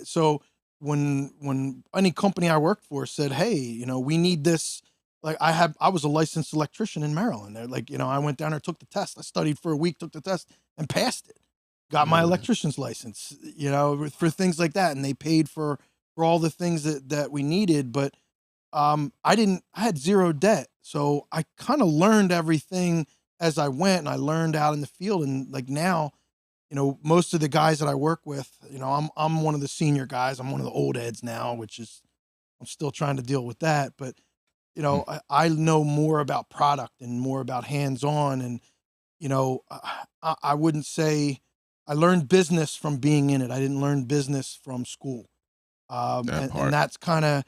So when any company I worked for said, hey, we need this, like I was a licensed electrician in Maryland. They're like, I went down there, took the test. I studied for a week, took the test, and passed it. Got my electrician's license, for things like that. And they paid for all the things that we needed. But I had zero debt. So I kind of learned everything as I went, and I learned out in the field. And like now, most of the guys that I work with, I'm one of the senior guys. I'm one of the old heads now, I'm still trying to deal with that. But, I know more about product and more about hands-on. And, I wouldn't say I learned business from being in it. I didn't learn business from school. And that's kind of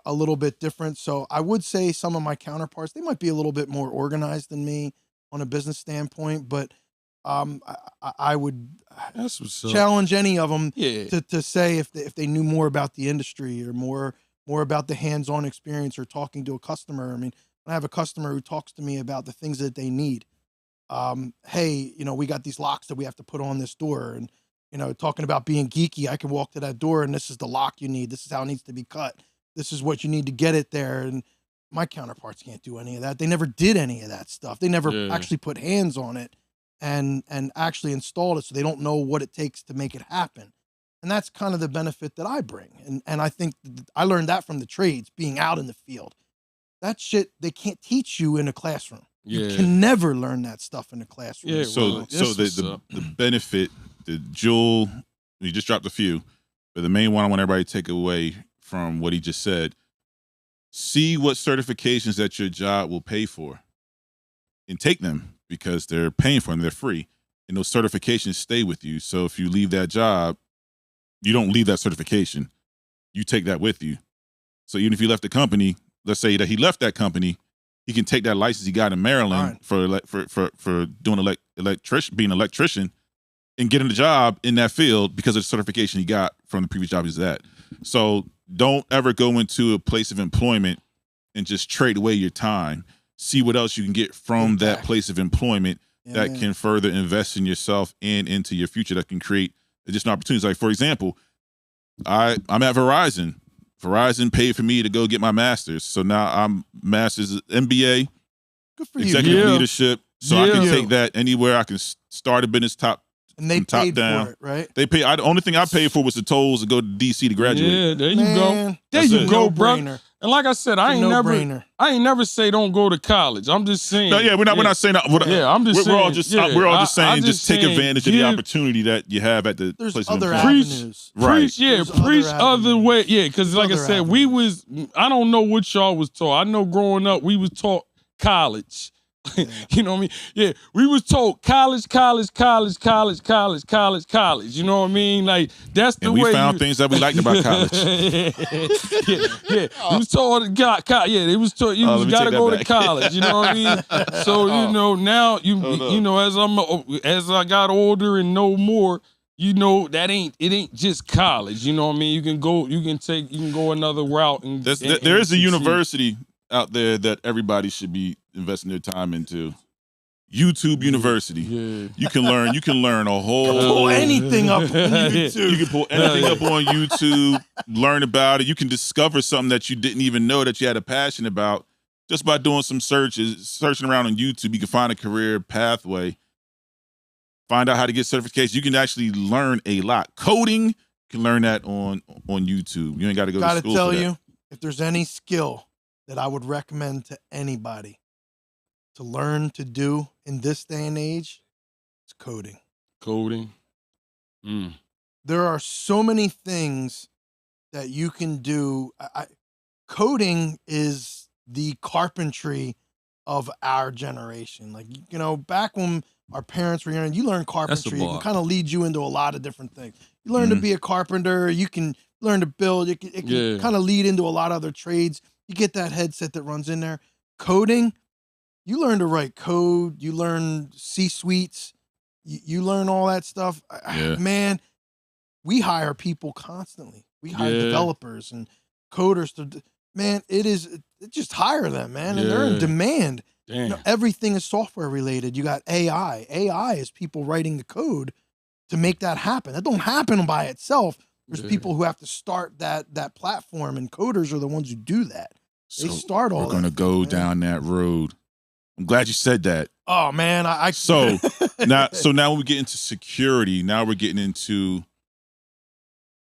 a little bit different. So I would say some of my counterparts, they might be a little bit more organized than me on a business standpoint, but I would challenge any of them to say if they knew more about the industry or more about the hands-on experience or talking to a customer. I mean, when I have a customer who talks to me about the things that they need, hey, we got these locks that we have to put on this door, and You know, talking about being geeky, I can walk to that door and this is the lock you need. This is how it needs to be cut. This is what you need to get it there. And my counterparts can't do any of that. They never did any of that stuff. They never actually put hands on it and actually installed it, so they don't know what it takes to make it happen. And that's kind of the benefit that I bring. And I think I learned that from the trades, being out in the field. That shit they can't teach you in a classroom. You can never learn that stuff in a classroom. Yeah, so the benefit, the jewel, you just dropped a few, but the main one I want everybody to take away from what he just said, see what certifications that your job will pay for and take them, because they're paying for them, they're free. And those certifications stay with you. So if you leave that job, you don't leave that certification. You take that with you. So even if you left the company, let's say that he left that company, he can take that license he got in Maryland for doing being an electrician, and getting a job in that field because of the certification he got from the previous job he's at. So don't ever go into a place of employment and just trade away your time. See what else you can get from that place of employment that can further invest in yourself and into your future, that can create additional opportunities. Like, for example, I'm at Verizon. Verizon paid for me to go get my master's. So now I'm master's MBA, good for you. Executive leadership. So I can take that anywhere. I can start a business and they top paid down. for it, right? They pay. The only thing I paid for was the tolls to go to DC to graduate. Yeah, there you go. There you go, bro. And like I said, I ain't never say don't go to college. I'm just saying. No, we're not saying that. I'm just saying. We're all just saying just take advantage of the opportunity that you have at the place of employment. Avenues. Preach other way. Yeah, because like I said, I don't know what y'all was taught. I know growing up we was taught college. You know what I mean? Yeah, we was told college. You know what I mean? Like, that's the way. And we found things that we liked about college. We was told they was told you gotta go to college. You know what I mean? So you know now you know as I got older and know more, you know it ain't just college. You know what I mean? You can go another route and there is a university out there that everybody should be investing their time into. YouTube University. Yeah. You can learn a whole. You can pull anything up on YouTube. You can pull anything up on YouTube, learn about it. You can discover something that you didn't even know that you had a passion about just by doing some searching around on YouTube. You can find a career pathway, find out how to get certifications. You can actually learn a lot. Coding, you can learn that on YouTube. You ain't got to go to school. Gotta tell you, if there's any skill that I would recommend to anybody to learn to do in this day and age, it's coding. There are so many things that you can do. Coding is the carpentry of our generation. Like, you know, back when our parents were young, you learn carpentry. It can kind of lead you into a lot of different things. You learn to be a carpenter. You can learn to build. It can kind of lead into a lot of other trades. You get that headset that runs in there. Coding, you learn to write code. You learn C-suites. You learn all that stuff. Man, we hire people constantly. We hire developers and coders. Just hire them, man. And they're in demand. You know, everything is software related. You got AI. AI is people writing the code to make that happen. That don't happen by itself. There's people who have to start that platform, and coders are the ones who do that. They start all that. We're going to go down that road. I'm glad you said that. Oh, man. So now when we get into security, now we're getting into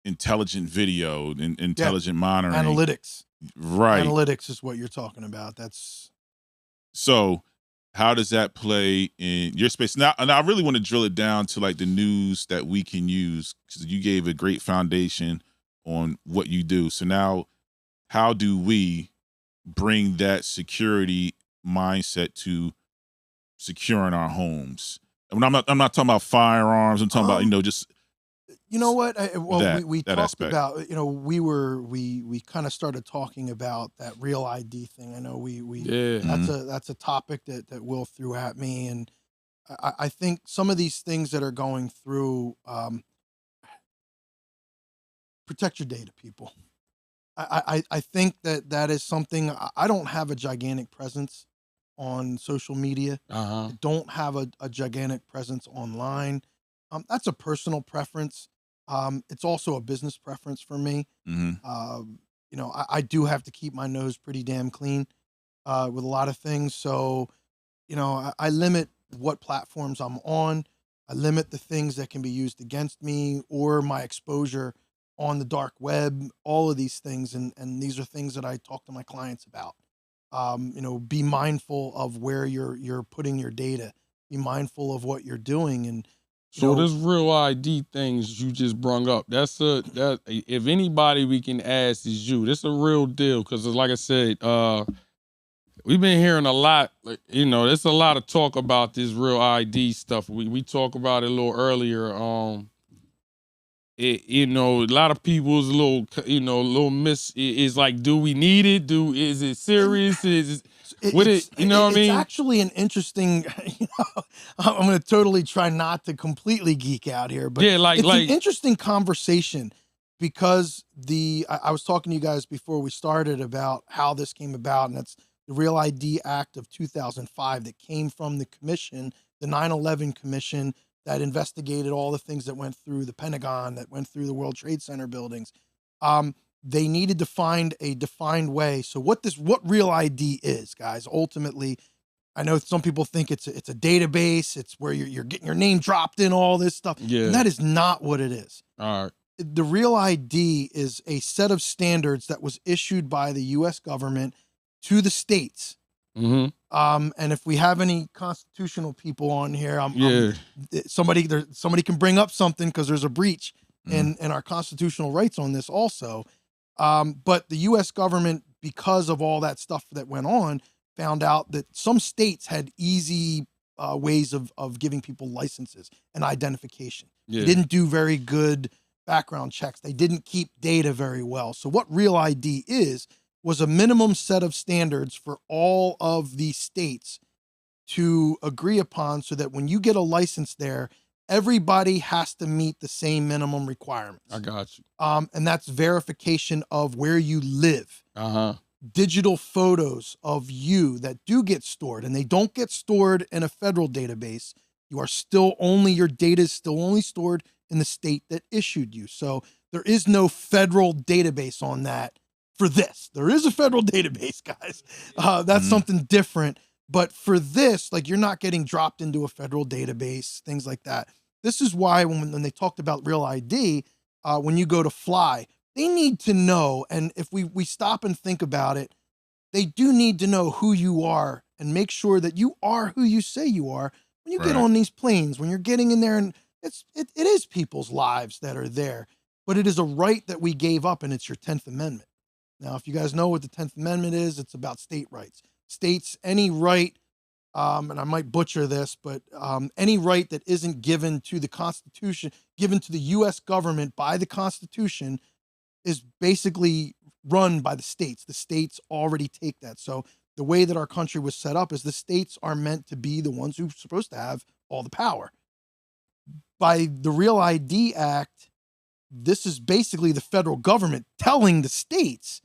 intelligent video and intelligent monitoring. Analytics. Right. Analytics is what you're talking about. So how does that play in your space? Now, and I really want to drill it down to like the news that we can use, because you gave a great foundation on what you do. So now, how do we bring that security mindset to securing our homes? And I'm not talking about firearms. I'm talking about, just. You know what? We talked aspect. About, we kind of started talking about that real ID thing. I know that's a topic that Will threw at me. And I think some of these things that are going through, protect your data, people. I think that is something. I don't have a gigantic presence on social media. I don't have a gigantic presence online. That's a personal preference. It's also a business preference for me. You know, I do have to keep my nose pretty damn clean with a lot of things. So, you know, I limit what platforms I'm on. I limit the things that can be used against me or my exposure on the dark web, all of these things. And these are things that I talk to my clients about. You know, be mindful of where you're putting your data. Be mindful of what you're doing. And so this real ID things you just brung up, that if anybody we can ask is you. This a real deal because, like I said, we've been hearing a lot. You know, there's a lot of talk about this real ID stuff. We talked about it a little earlier. You know, a lot of people's is like, do we need it? Is it serious? You know what I mean? It's actually an interesting, you know, I'm going to totally try not to completely geek out here, but yeah, it's an interesting conversation because I was talking to you guys before we started about how this came about, and that's the Real ID Act of 2005 that came from the commission, the 9/11 Commission that investigated all the things that went through the Pentagon, that went through the World Trade Center buildings. They needed to find a defined way. So what Real ID is, guys, ultimately, I know some people think it's a database. It's where you're getting your name dropped in, all this stuff. Yeah. And that is not what it is. All right. The Real ID is a set of standards that was issued by the U.S. government to the states. Mm-hmm. And if we have any constitutional people on here, somebody can bring up something because there's a breach in our constitutional rights on this also. But the U.S. government, because of all that stuff that went on, found out that some states had easy ways of giving people licenses and identification. Yeah. They didn't do very good background checks. They didn't keep data very well. So what Real ID was a minimum set of standards for all of the states to agree upon so that when you get a license there, everybody has to meet the same minimum requirements. I got you. And that's verification of where you live. Digital photos of you that do get stored, and they don't get stored in a federal database. Your data is still only stored in the state that issued you. So there is no federal database on that for this. There is a federal database, guys. That's something different. But for this, like, you're not getting dropped into a federal database, things like that. This is why when they talked about Real ID, when you go to fly, they need to know, and if we stop and think about it, they do need to know who you are and make sure that you are who you say you are when you get on these planes, when you're getting in there, and it is people's lives that are there, but it is a right that we gave up, and it's your 10th Amendment. Now, if you guys know what the 10th Amendment is, it's about state rights. States, any right, and I might butcher this, but any right that isn't given to the Constitution, given to the U.S. government by the Constitution, is basically run by the states. The states already take that. So the way that our country was set up is the states are meant to be the ones who are supposed to have all the power. By the Real ID Act, this is basically the federal government telling the states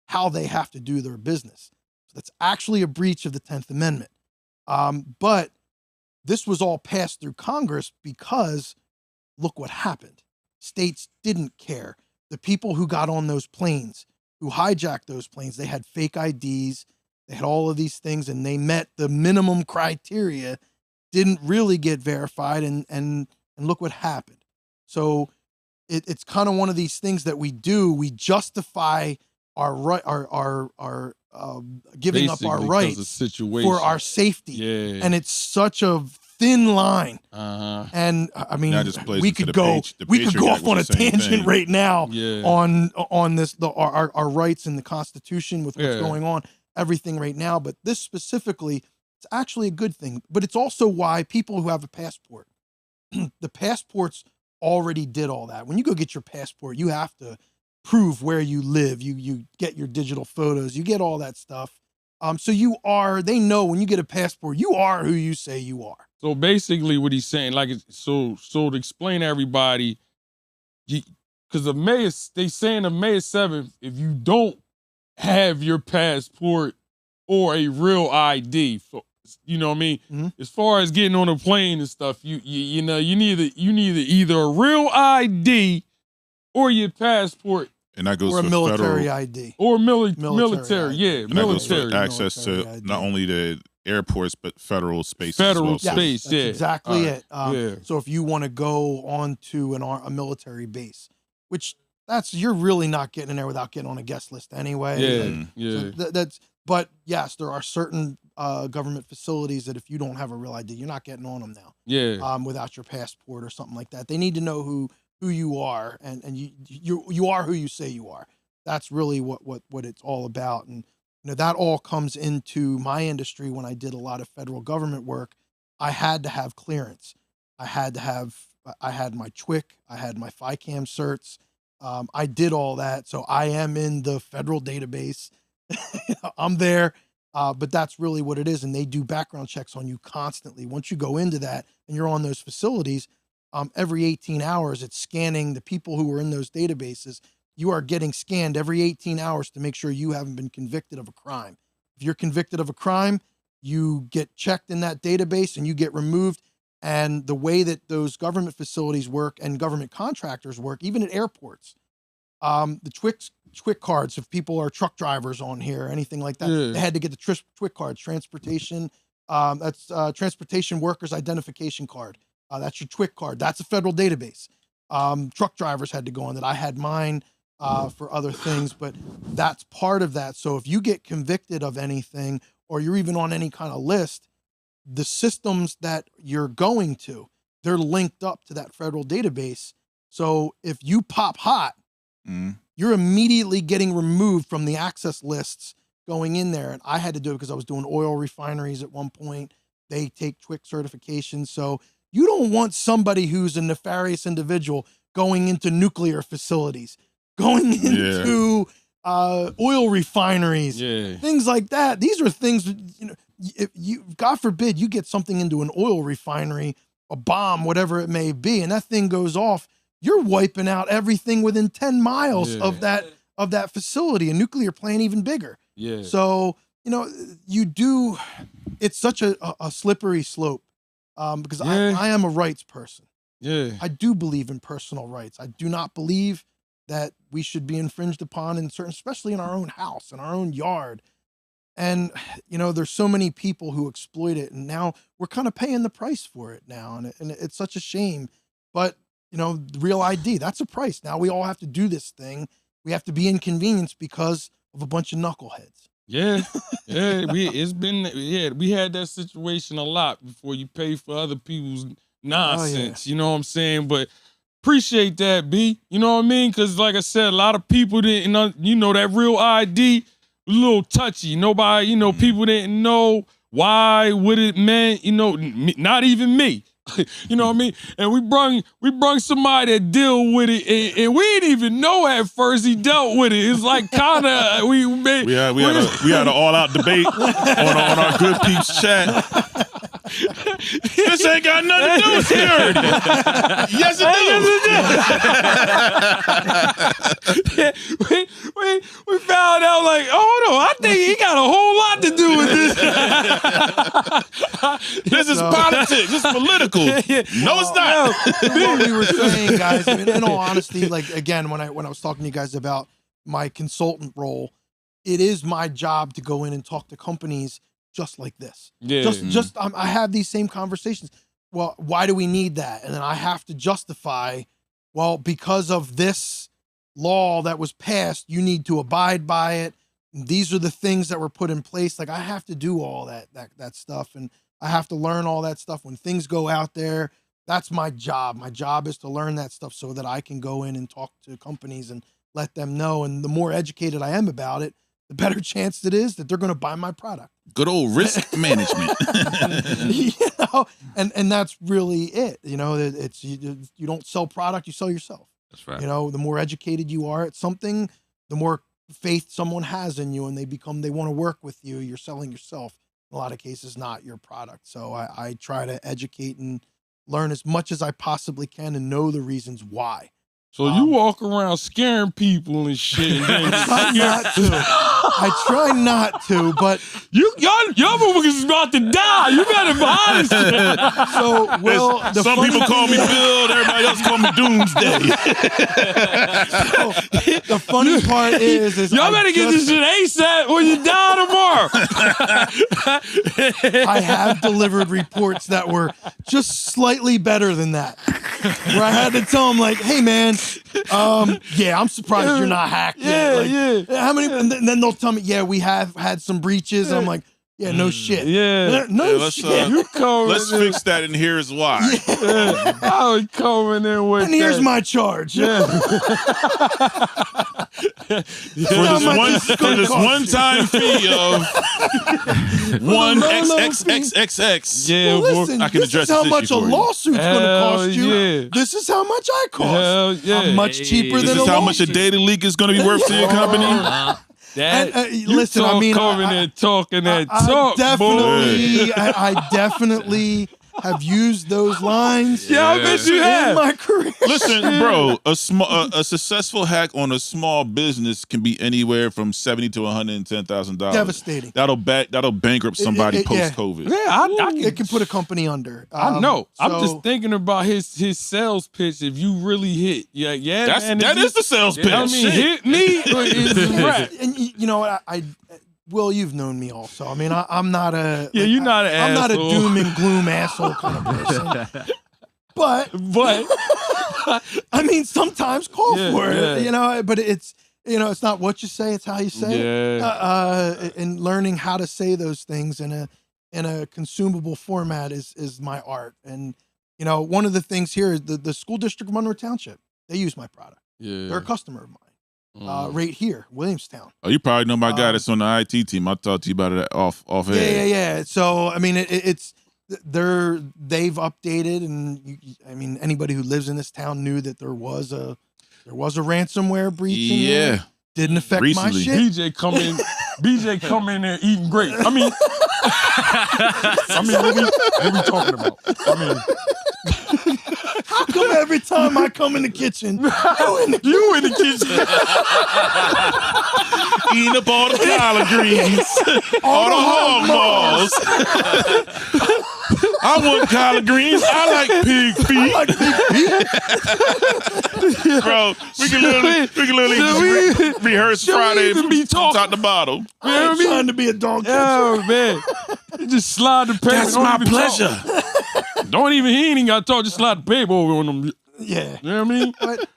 how they have to do their business. So that's actually a breach of the 10th Amendment. But this was all passed through Congress because look what happened. States didn't care. The people who got on those planes, who hijacked those planes, they had fake IDs, they had all of these things, and they met the minimum criteria, didn't really get verified, and look what happened. So it's kind of one of these things that we do. We justify our right, our giving up our rights for our safety. Yeah. And it's such a thin line. And I mean, we could go off on a tangent right now on this, our rights in the Constitution with what's going on, everything right now. But this specifically, it's actually a good thing. But it's also why people who have a passport, the passports already did all that. When you go get your passport, you have to prove where you live. You get your digital photos, you get all that stuff. So they know when you get a passport, you are who you say you are. So basically what he's saying, like, so to explain to everybody, because they saying of May 7th, if you don't have your passport or a real ID, You know what I mean? Mm-hmm. As far as getting on a plane and stuff, you need either a real ID or your passport. And that goes or a for military federal, ID. Or ID. military, yeah, and that goes military. for access Military to ID. not only the airports but federal spaces Federal as well. space. That's yeah. exactly All right. it. So if you want to go on to a military base, which you're really not getting in there without getting on a guest list anyway. Yeah, yeah. So but yes, there are certain government facilities that if you don't have a real ID, you're not getting on them now. Yeah. Without your passport or something like that. They need to know who you are, and you are who you say you are. That's really what it's all about. And that all comes into my industry. When I did a lot of federal government work, I had to have clearance. I had my TWIC, I had my FICAM certs. I did all that. So I am in the federal database. I'm there. But that's really what it is. And they do background checks on you constantly. Once you go into that and you're on those facilities, every 18 hours, it's scanning the people who are in those databases. You are getting scanned every 18 hours to make sure you haven't been convicted of a crime. If you're convicted of a crime, you get checked in that database and you get removed. And the way that those government facilities work and government contractors work, even at airports, the TWIC cards, if people are truck drivers on here or anything like that, they had to get the TWIC cards, transportation, that's Transportation Workers Identification Card. That's your TWIC card. That's a federal database. Truck drivers had to go on that. I had mine for other things, but that's part of that. So if you get convicted of anything or you're even on any kind of list, the systems that you're going to, they're linked up to that federal database. So if you pop hot, you're immediately getting removed from the access lists going in there. And I had to do it because I was doing oil refineries at one point. They take TWIC certifications. So you don't want somebody who's a nefarious individual going into nuclear facilities, going into oil refineries, things like that. These are things, if you, God forbid, you get something into an oil refinery, a bomb, whatever it may be, and that thing goes off, you're wiping out everything within 10 miles of that facility, a nuclear plant even bigger. Yeah. So, it's such a slippery slope because I am a rights person. Yeah. I do believe in personal rights. I do not believe that we should be infringed upon in certain, especially in our own house, in our own yard. And, there's so many people who exploit it, and now we're kind of paying the price for it now. And it's such a shame, but the real ID, that's a price. Now we all have to do this thing. We have to be inconvenienced because of a bunch of knuckleheads. Yeah. Yeah. We had that situation a lot before you pay for other people's nonsense. You know what I'm saying? But appreciate that, B. You know what I mean? Because like I said, a lot of people didn't know, that real ID was a little touchy. Nobody, people didn't know why, what it meant, not even me. You know what I mean? And we brung somebody that deal with it, and we didn't even know at first he dealt with it. It's like kind of we had an all-out debate on our Good Peepz chat. This ain't got nothing to do with security. Yes, it do. We found out like, hold on, I think he got a whole lot to do with this. This is politics. This is political. No, it's not. What we were saying, guys, in all honesty, like again, when I was talking to you guys about my consultant role, it is my job to go in and talk to companies just like this. Yeah. I have these same conversations. Well, why do we need that? And then I have to justify, well, because of this law that was passed, you need to abide by it. These are the things that were put in place. Like I have to do all that stuff, and I have to learn all that stuff. When things go out there, that's my job. My job is to learn that stuff so that I can go in and talk to companies and let them know. And the more educated I am about it, the better chance it is that they're going to buy my product. Good old risk management. And that's really it. It's you don't sell product, you sell yourself. That's right. The more educated you are at something, the more faith someone has in you, and they want to work with you. You're selling yourself. In a lot of cases, not your product. So I try to educate and learn as much as I possibly can and know the reasons why. So you walk around scaring people and shit. And I try not to, but y'all motherfuckers is about to die. You better be honest. So, Will, some people call me Bill, everybody else call me Doomsday. So, the funny part is y'all better get this shit ASAP or you die tomorrow. I have delivered reports that were just slightly better than that, where I had to tell them like, "Hey, man, yeah, I'm surprised you're not hacked yet. Like, how many?" And then they'll tell me, "Yeah, we have had some breaches." I'm like, "Yeah, no shit. Let's, shit." Let's fix that, and here's why. I was coming in with and here's my charge. For this one-time fee of one XXXXX. Yeah, well, listen, I can this address is how this much issue a for you. lawsuit's going to cost you. Yeah. This is how much I cost. Hell yeah. I'm much cheaper This than is a how much a lawsuit. data leak is going to be worth to your company. Listen, I mean, coming and talking that I talk, definitely, I definitely have used those lines. Yeah, I bet you in have. my career. Listen, bro, a successful hack on a small business can be anywhere from $70,000 to $110,000. Devastating. That'll bankrupt somebody yeah. post-COVID. Yeah, It can put a company under. I know. I'm so- just thinking about his sales pitch. If you really hit, That is the sales pitch. I mean, hit me or is it right? And you know, I Will, you've known me also. I mean, I'm not a you're not an I'm not a asshole. doom and gloom asshole kind of person. But I mean, sometimes call for it. You know, but it's it's not what you say, it's how you say it. And learning how to say those things in a consumable format is my art. And one of the things here is the school district of Monroe Township. They use my product. Yeah. They're a customer of mine. Right here, Williamstown. Oh, you probably know my guy that's on the IT team. I'll talk to you about it off air. Yeah. So I mean, they've updated, and I mean, anybody who lives in this town knew that there was a ransomware breach. Yeah, didn't affect recently. my shit. BJ come in there eating grapes. I mean, what we talking about? I mean. How come every time I come in the kitchen, you in the kitchen? Eating up all the collard greens, all the hog maws. I want collard greens. I like pig feet. Bro, we can literally rehearse Friday from top to bottom. I'm trying to be a dog catcher. Oh man, you just slide the paper. That's my pleasure. Don't even he ain't got to talk. Just slide the paper over on them. Yeah, you know what I mean. But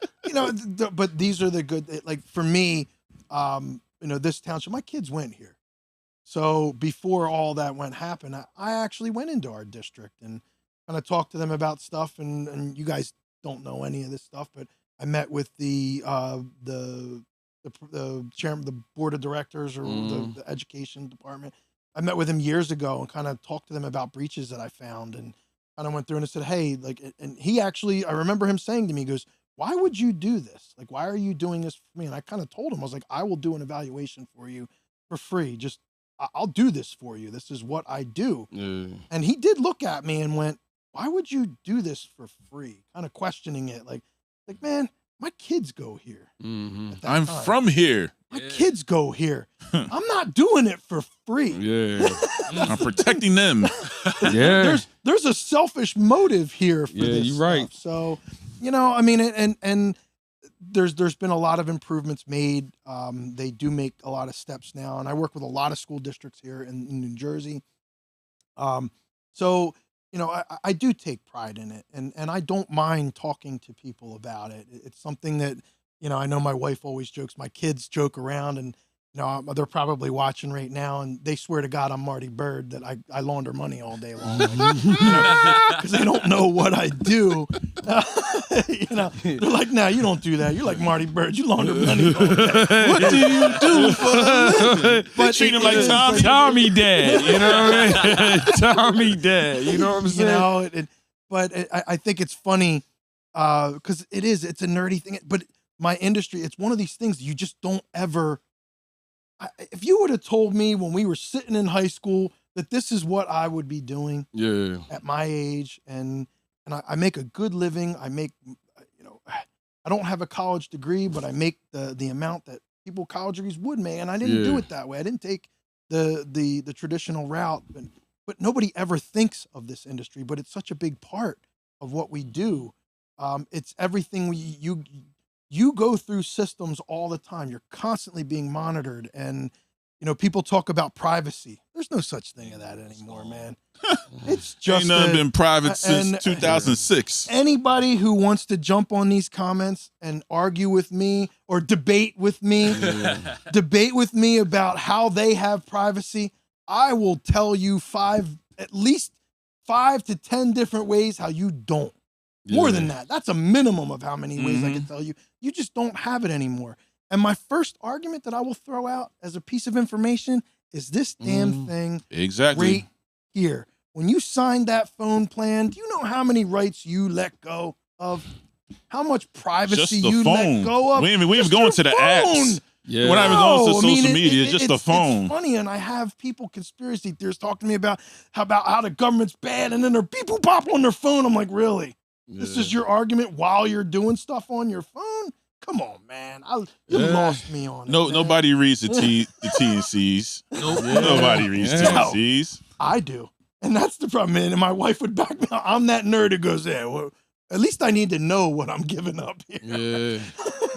but these are the good. Like for me, this township. My kids went here, so before all that happened, I actually went into our district and kind of talked to them about stuff. And you guys don't know any of this stuff, but I met with the chairman, the board of directors, or the education department. I met with him years ago and kind of talked to them about breaches that I found, and kind of went through and I said, hey, and he actually, I remember him saying to me, he goes, why would you do this? Like, why are you doing this for me? And I kind of told him, I was like, I will do an evaluation for you for free. Just, I'll do this for you. This is what I do. And he did look at me and went, why would you do this for free? Kind of questioning it. Like, man, my kids go here. I'm from here. My kids go here. I'm not doing it for free. Yeah. I'm protecting them. Yeah. There's a selfish motive here for this you're right. stuff. So, I mean, and there's been a lot of improvements made. They do make a lot of steps now, and I work with a lot of school districts here in New Jersey. So, I do take pride in it, and I don't mind talking to people about it. It's something that, I know my wife always jokes, my kids joke around, and they're probably watching right now, and they swear to God I'm Marty Bird, that I launder money all day long, because they don't know what I do. They're like, "No, you don't do that. You're like Marty Bird. You launder money all day. What do you do for a living?" But treat him like Tommy Dad. You know what I mean? Tommy Dad. You know what I'm saying? But I think it's funny because it's a nerdy thing. But my industry, it's one of these things you just don't ever. If you would have told me when we were sitting in high school that this is what I would be doing at my age, and I make a good living, I make, I don't have a college degree, but I make the amount that people with college degrees would make, and I didn't do it that way. I didn't take the traditional route, but nobody ever thinks of this industry, but it's such a big part of what we do. It's everything you go through systems all the time. You're constantly being monitored, and people talk about privacy. There's no such thing as that anymore, man. It's just ain't nothing been private since 2006. Anybody who wants to jump on these comments and argue with me or debate with me about how they have privacy, I will tell you at least 5 to 10 different ways how you don't. More than that. That's a minimum of how many ways I can tell you. You just don't have it anymore. And my first argument that I will throw out as a piece of information is this damn thing right here. When you signed that phone plan, do you know how many rights you let go of? How much privacy you let go of? We ain't even going to the apps. Yeah. We're not even going to social media. It's just the phone. It's funny, and I have people, conspiracy theorists, talk to me about how the government's bad, and then their people pop on their phone. I'm like, really? Yeah. This is your argument while you're doing stuff on your phone? Come on, man. You lost me on it. Nobody reads the T and C's. Nobody reads T and C's. I do. And that's the problem, man. And my wife would back me up. I'm that nerd who goes, well, at least I need to know what I'm giving up here. Yeah.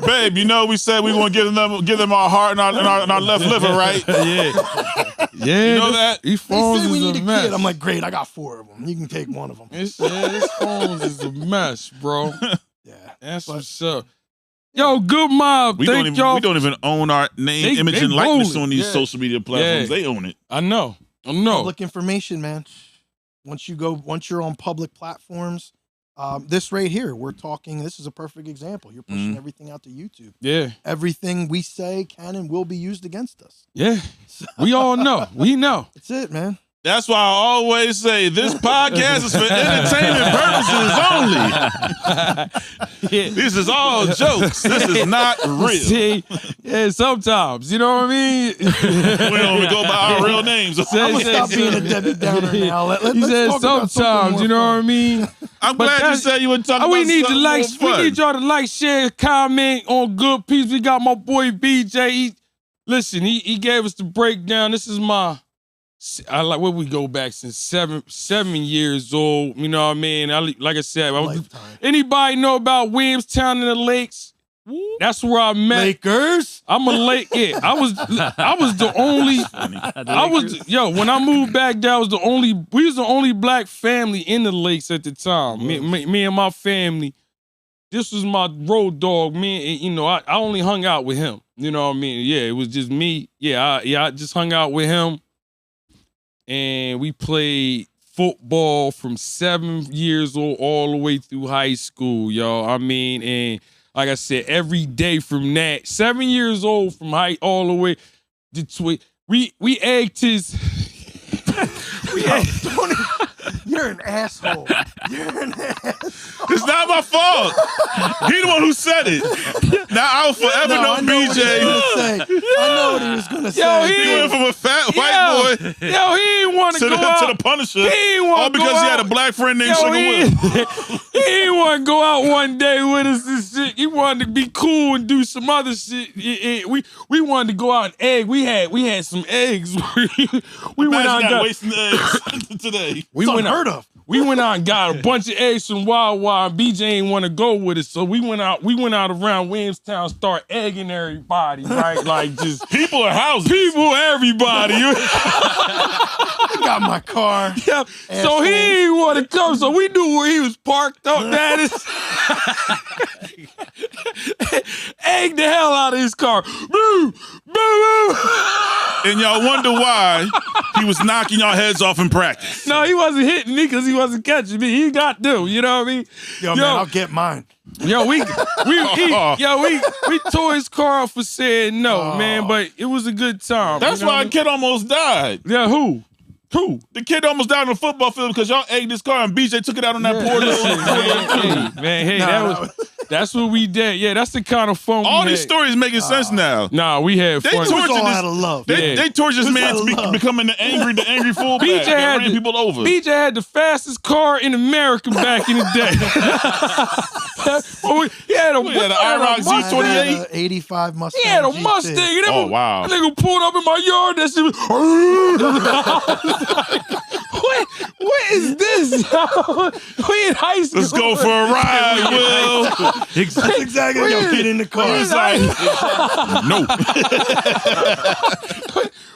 Babe, we said we want to give them our heart and our left liver, right? Yeah. You know that? These phones they say we need a kid. I'm like, great, I got 4 of them. You can take one of them. This phones is a mess, bro. Yeah. That's what's up. Yo, good mob. We don't even own our name, image, and likeness on these social media platforms. They own it. I know. Public information, man. Once you're on public platforms, this right here, we're talking, this is a perfect example. You're pushing everything out to YouTube. Yeah. Everything we say can and will be used against us. Yeah. We all know. We know. That's it, man. That's why I always say this podcast is for entertainment purposes only. This is all jokes. This is not real. See, sometimes, you know what I mean? We don't even go by our real names. I'm going to stop being a Debbie Downer now. Let's talk sometimes, you know what I mean? I'm glad you said you were talking about we need y'all to like, share, comment on Good Peepz. We got my boy BJ. He gave us the breakdown. This is where we go back since 7 years old. You know what I mean? Like I said, anybody know about Williamstown and the Lakes? That's where I met Lakers. I'm a Lake. Yeah, I was the only. When I moved back there, we was the only black family in the Lakes at the time. Me and my family. This was my road dog. I only hung out with him. You know what I mean? Yeah, it was just me. I just hung out with him. And we played football from 7 years old all the way through high school, y'all. And like I said, every day from that, 7 years old from all the way to we egged his. You're an asshole. It's not my fault. He the one who said it. Now I'll forever know BJ. I know what he was gonna say. He went from a fat white boy. He didn't want to go out to the Punisher. All because he had a black friend named Sugar Will. He didn't want to go out one day with us and shit. He wanted to be cool and do some other shit. We wanted to go out and egg. We had some eggs. we went out and got wasting eggs today. We went unheard of. We went out and got a bunch of eggs from Wild. BJ ain't want to go with us, so we went out around Williamstown, start egging everybody, right? Like just people or houses. People, everybody. I got my car. Yeah. So he didn't want to come, so we knew where he was parked up. That is egg the hell out of his car. Boo! Boo! Boo! And y'all wonder why he was knocking y'all heads off in practice. No, he wasn't hitting me because he wasn't catching me. He got them, you know what I mean? Yo, man, I'll get mine. We tore his car up for saying no, man, but it was a good time. That's why a kid almost died. Yeah, who? The kid almost died on the football field because y'all egged his car and BJ took it out on that poor little. That's what we did. Yeah, that's the kind of fun. All these stories making sense now. Nah, we had fun. They tortured all out of love. They tortured this man to becoming the angry fullback. BJ ran people over. BJ had the fastest car in America back in the day. He had a IROC Z28. 85 Mustang. He had a GT. Mustang. And Oh, wow. That nigga pulled up in my yard. That shit was. What is this? We in high school. Let's go for a ride, Will. Exactly. Yo, get in the car. It's like, no.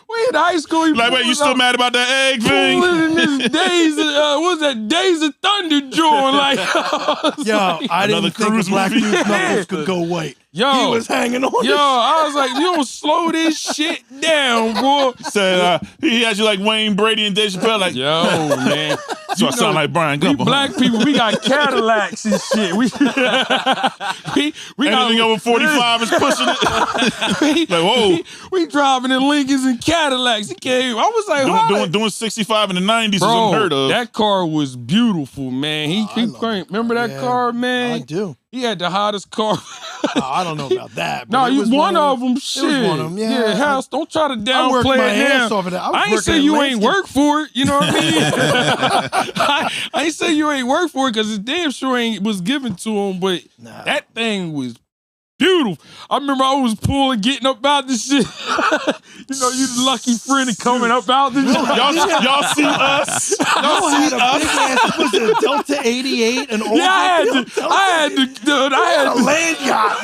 We in high school. Like, wait, you still mad about that egg thing? In this Days, what was that? Days of Thunder joint. Like, Yo, I didn't think cruise the black movie. dude's knuckles could go white. Yo, He was hanging on. Yo, I was like, you don't slow this shit down, boy. Said he had you like Wayne Brady and Dave Chappelle. Like, Yo, man. so I sound like Brian We Gumbo. black people, we got Cadillacs and shit. We Anything over 45 is pushing it. Like, whoa. We driving in Lincolns and Cadillacs. I was like, Doing 65 in the 90s bro, is unheard of. that car was beautiful, man. He cranked. Remember that car, man? I do. He had the hottest car. I don't know about that. No, But you was one of them. Shit. It was one of them. Yeah. House. Don't try to I worked downplay my it ass now. off of that. I ain't say you ain't work for it. You know what I mean? I ain't say you ain't work for it because it damn sure ain't was given to him. But that thing was beautiful. I remember I was pulling, getting up out this shit. You know, you the lucky friend of coming up out this shit. Y'all see us? Y'all had a big ass. Was it a Delta 88? An old Yeah, I had a land yacht.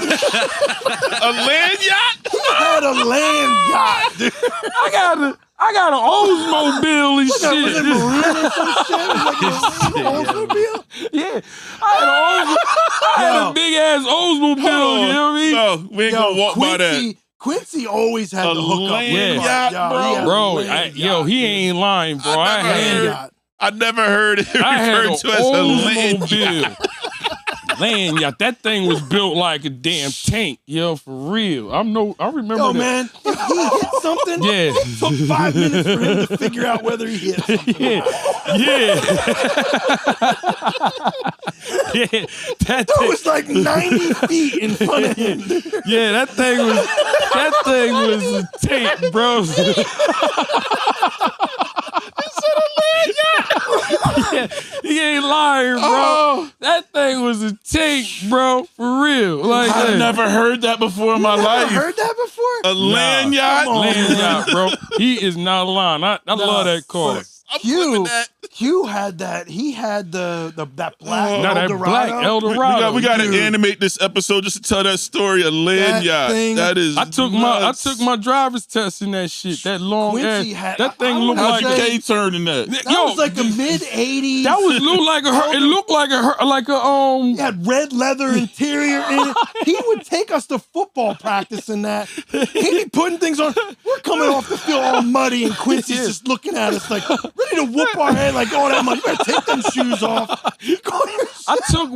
A land yacht? Had a land yacht, dude. I got an Oldsmobile and Was it shit. Marine or some shit? It was like an Oldsmobile? Yeah, I had a big ass Oldsmobile. You know what I mean? No, we ain't gonna walk by that. Quincy always had the hookup. land yacht, Bro, he ain't lying, bro. I never heard it I had referred an to as a land yacht. Oldsmobile. Land yacht. That thing was built like a damn tank, yo, for real. I remember Yo, that. man, if he hit something, it took 5 minutes for him to figure out whether he hit something. Yeah. That It was like 90 feet in front of him. Yeah, that thing was a tank, bro. Yeah, he ain't lying, bro. That thing was a tank, bro, for real. Like I've never heard that before in my life. Heard that before? A land yacht? Land yacht, bro. He is not lying. I love that car. Q had that. He had that black that Eldorado. black Eldorado. We got to animate this episode just to tell that story. A land yacht. That is. I took my driver's test in that shit. That long ass. That thing looked like a K-turn in that. That was like a mid-80s. That was looked like it looked like a It had red leather interior in it. He would take us to football practice in that. He'd be putting things on. We're coming off the field all muddy, and Quincy's just looking at us like ready to whoop our head. Like, oh, that much. You better take them shoes off. I took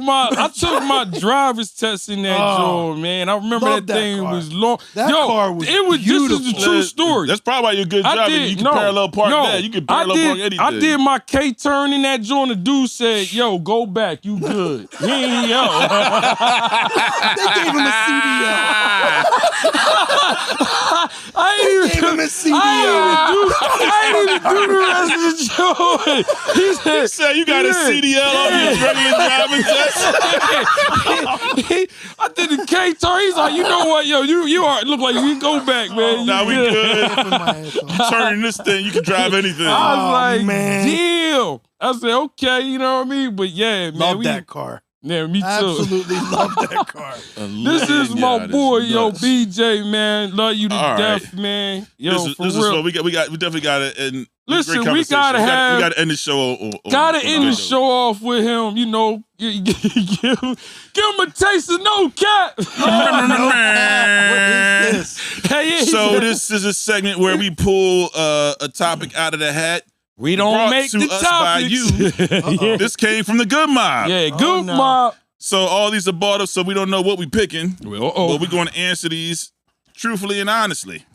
my driver's test in that joint, man. I remember that thing was long. That car was This is the true story. That's probably why you're a good driver. You can parallel park that. You can parallel park anything. I did my K-turn in that joint. The dude said, yo, go back. You good. He ain't yo. They gave him a CDL. I ain't even do the rest of the joint. He said you got a CDL on your regular driving test. I did the K-turn. He's like, you know what, yo, you are look like you go back, man. Now we good. You turning this thing, you can drive anything. I was like, damn. I said, okay, you know what I mean? But yeah, man. Love that car. Yeah, me too. Absolutely love that car. This is my boy, yo, BJ, man. Love you to death, man. Yo, this is what we definitely got to end. Listen, we gotta end the show. Gotta end the show off with him. You know, give him a taste of no cap. What is this? So this is a segment where we pull a topic out of the hat. We don't make the us topics. By you. This came from the Good Mob. Yeah, Good Mob. So all these are bought up, so we don't know what we picking. But we're going to answer these truthfully and honestly.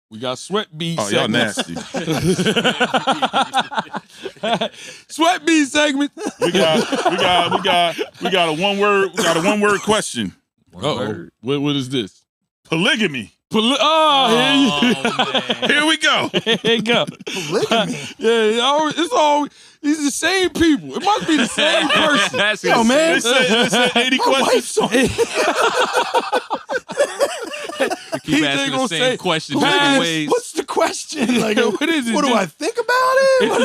We got Sweat Bee segment. Y'all nasty. Sweat Bee segment. We got a one word question. What is this? Polygamy. Here we go. Here you go. Polygamy. It's always these the same people. It must be the same person. Yo, man. They said 80 My questions. wife's on it. Keep asking the same question different ways. What's the question? Like, What is it? what do I think about it? It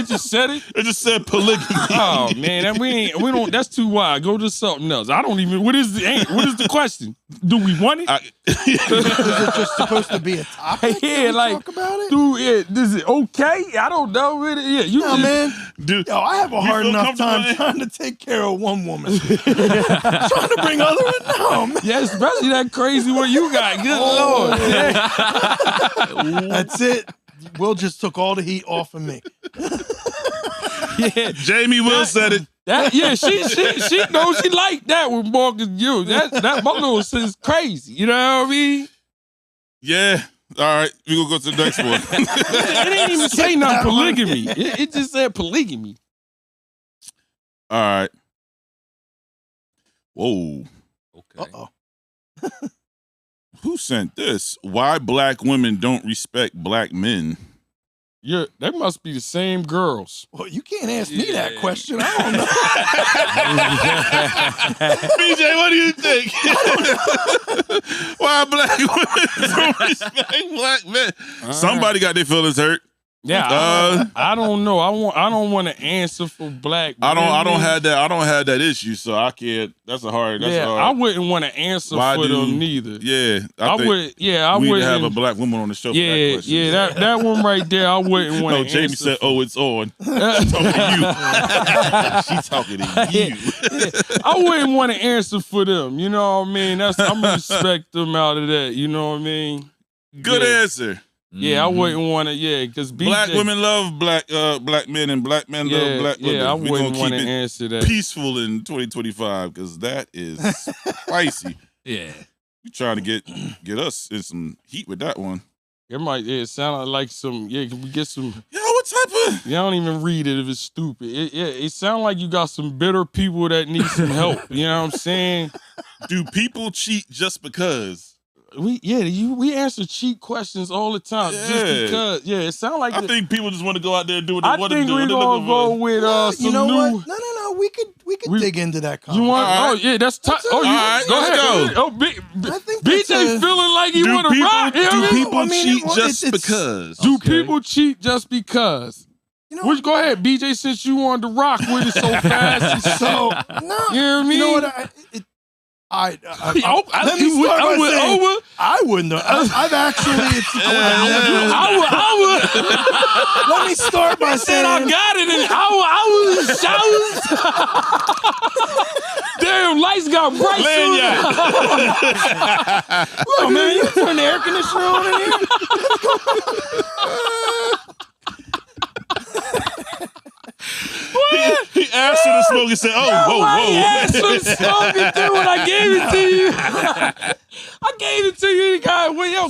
just said it. It just said polygamy. Oh man, we don't. That's too wide. Go to something else. I don't even. What is the question? Do we want it? Is it just supposed to be a topic? Yeah, like, talk about it. Is it okay? I don't know. Yeah, you No, man. Dude, Yo, I have a hard feel enough time comfortable, trying to take care of one woman. Trying to bring other in. No, man. Yeah, especially that crazy one you got. Good Lord. That's it. Will just took all the heat off of me. Yeah, Jamie Will said it. She knows she like that with Marcus you. That my little sis crazy. You know what I mean? Yeah. All right, we gonna go to the next one. It ain't even say nothing polygamy. It just said polygamy. All right. Whoa. Okay. Uh-oh. Who sent this? Why black women don't respect black men? Yeah, they must be the same girls. Well, you can't ask me that Yeah. question. I don't know. BJ, what do you think? Why black women don't respect black men? Somebody got their feelings hurt. Yeah, I don't know. I don't want to answer for black. I don't women. have that issue, so I can't. That's a hard. That's Yeah, hard. I wouldn't want to answer for them neither. Yeah, I think would. Yeah, I we need wouldn't to have a black woman on the show. For that Yeah, question. yeah, that one right there. I wouldn't want to. No, Jamie said, "Oh, it's on." She's talking to you. I wouldn't want to answer for them. You know what I mean? I'm gonna respect them out of that. You know what I mean? Good Yeah. answer. Yeah, I wouldn't want to. Yeah, because Black women love black men, and black men love black women. Yeah, I We wouldn't gonna want keep to it answer that. peaceful in 2025 because that is spicy. Yeah. You trying to get us in some heat with that one. It sounded like some, can we get some, What type of... I don't even read it if it's stupid. It sounds like you got some bitter people that need some help. You know what I'm saying? Do people cheat just because? We answer cheat questions all the time just because. Yeah, it sounds like... I think people just want to go out there and do what they want to do. I think we're going to go with some you know new... what? No. We could dig into that conversation. You want? Right. Oh yeah, that's tight. All right, go ahead. go. Oh, I think BJ feeling like he want to rock. Do people cheat it's- just it's- because? Do people cheat just because? You know, Go ahead, BJ. Since you wanted to rock with it so fast, and so shit. no. You know what I mean? You know what? Let me start by saying, I wouldn't have. I've actually. Let me start by saying I got it, and I was. Damn, lights got bright. Look, man, you turn the air conditioner on in here. He asked for the smoke and said, whoa. He asked for the smoke and then when I gave it to you, I gave it to you.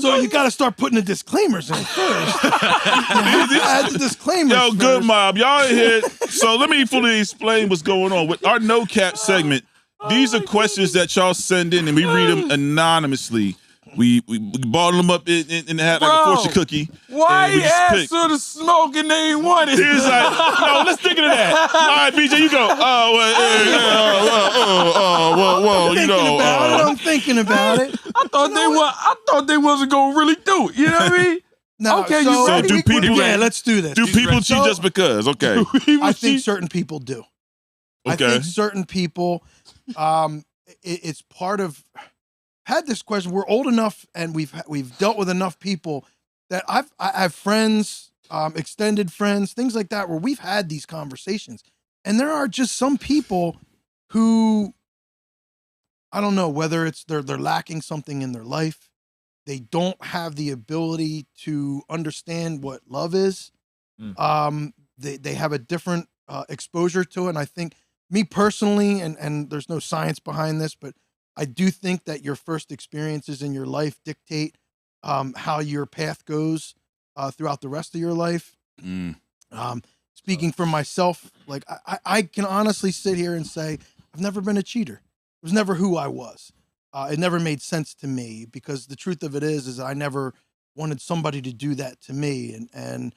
So you got to start putting the disclaimers in first. I had the disclaimers. Yo, first. good mob. Y'all in here. So let me fully explain what's going on. With our no cap segment, these are questions that y'all send in and we read them anonymously. We bottle them up in the hat like a fortune cookie. Why and we he just asked pick. for the smoke and they ain't want it? He's like, no, let's dig into that. All right, BJ, you go. I'm thinking about it. I thought they wasn't gonna really do it. You know what I mean? No, Okay, so, you ready? do people- Yeah, let's do this. Do people cheat just because? Okay. I think certain people do. I Okay. think certain people, it's part of. Had this question. We're old enough, and we've dealt with enough people that I have friends, extended friends, things like that, where we've had these conversations, and there are just some people who, I don't know whether it's they're lacking something in their life, they don't have the ability to understand what love is. They have a different exposure to it, and I think me personally, and there's no science behind this, but I do think that your first experiences in your life dictate how your path goes throughout the rest of your life. Speaking for myself, like I can honestly sit here and say I've never been a cheater. It was never who I was. It never made sense to me because the truth of it is I never wanted somebody to do that to me. And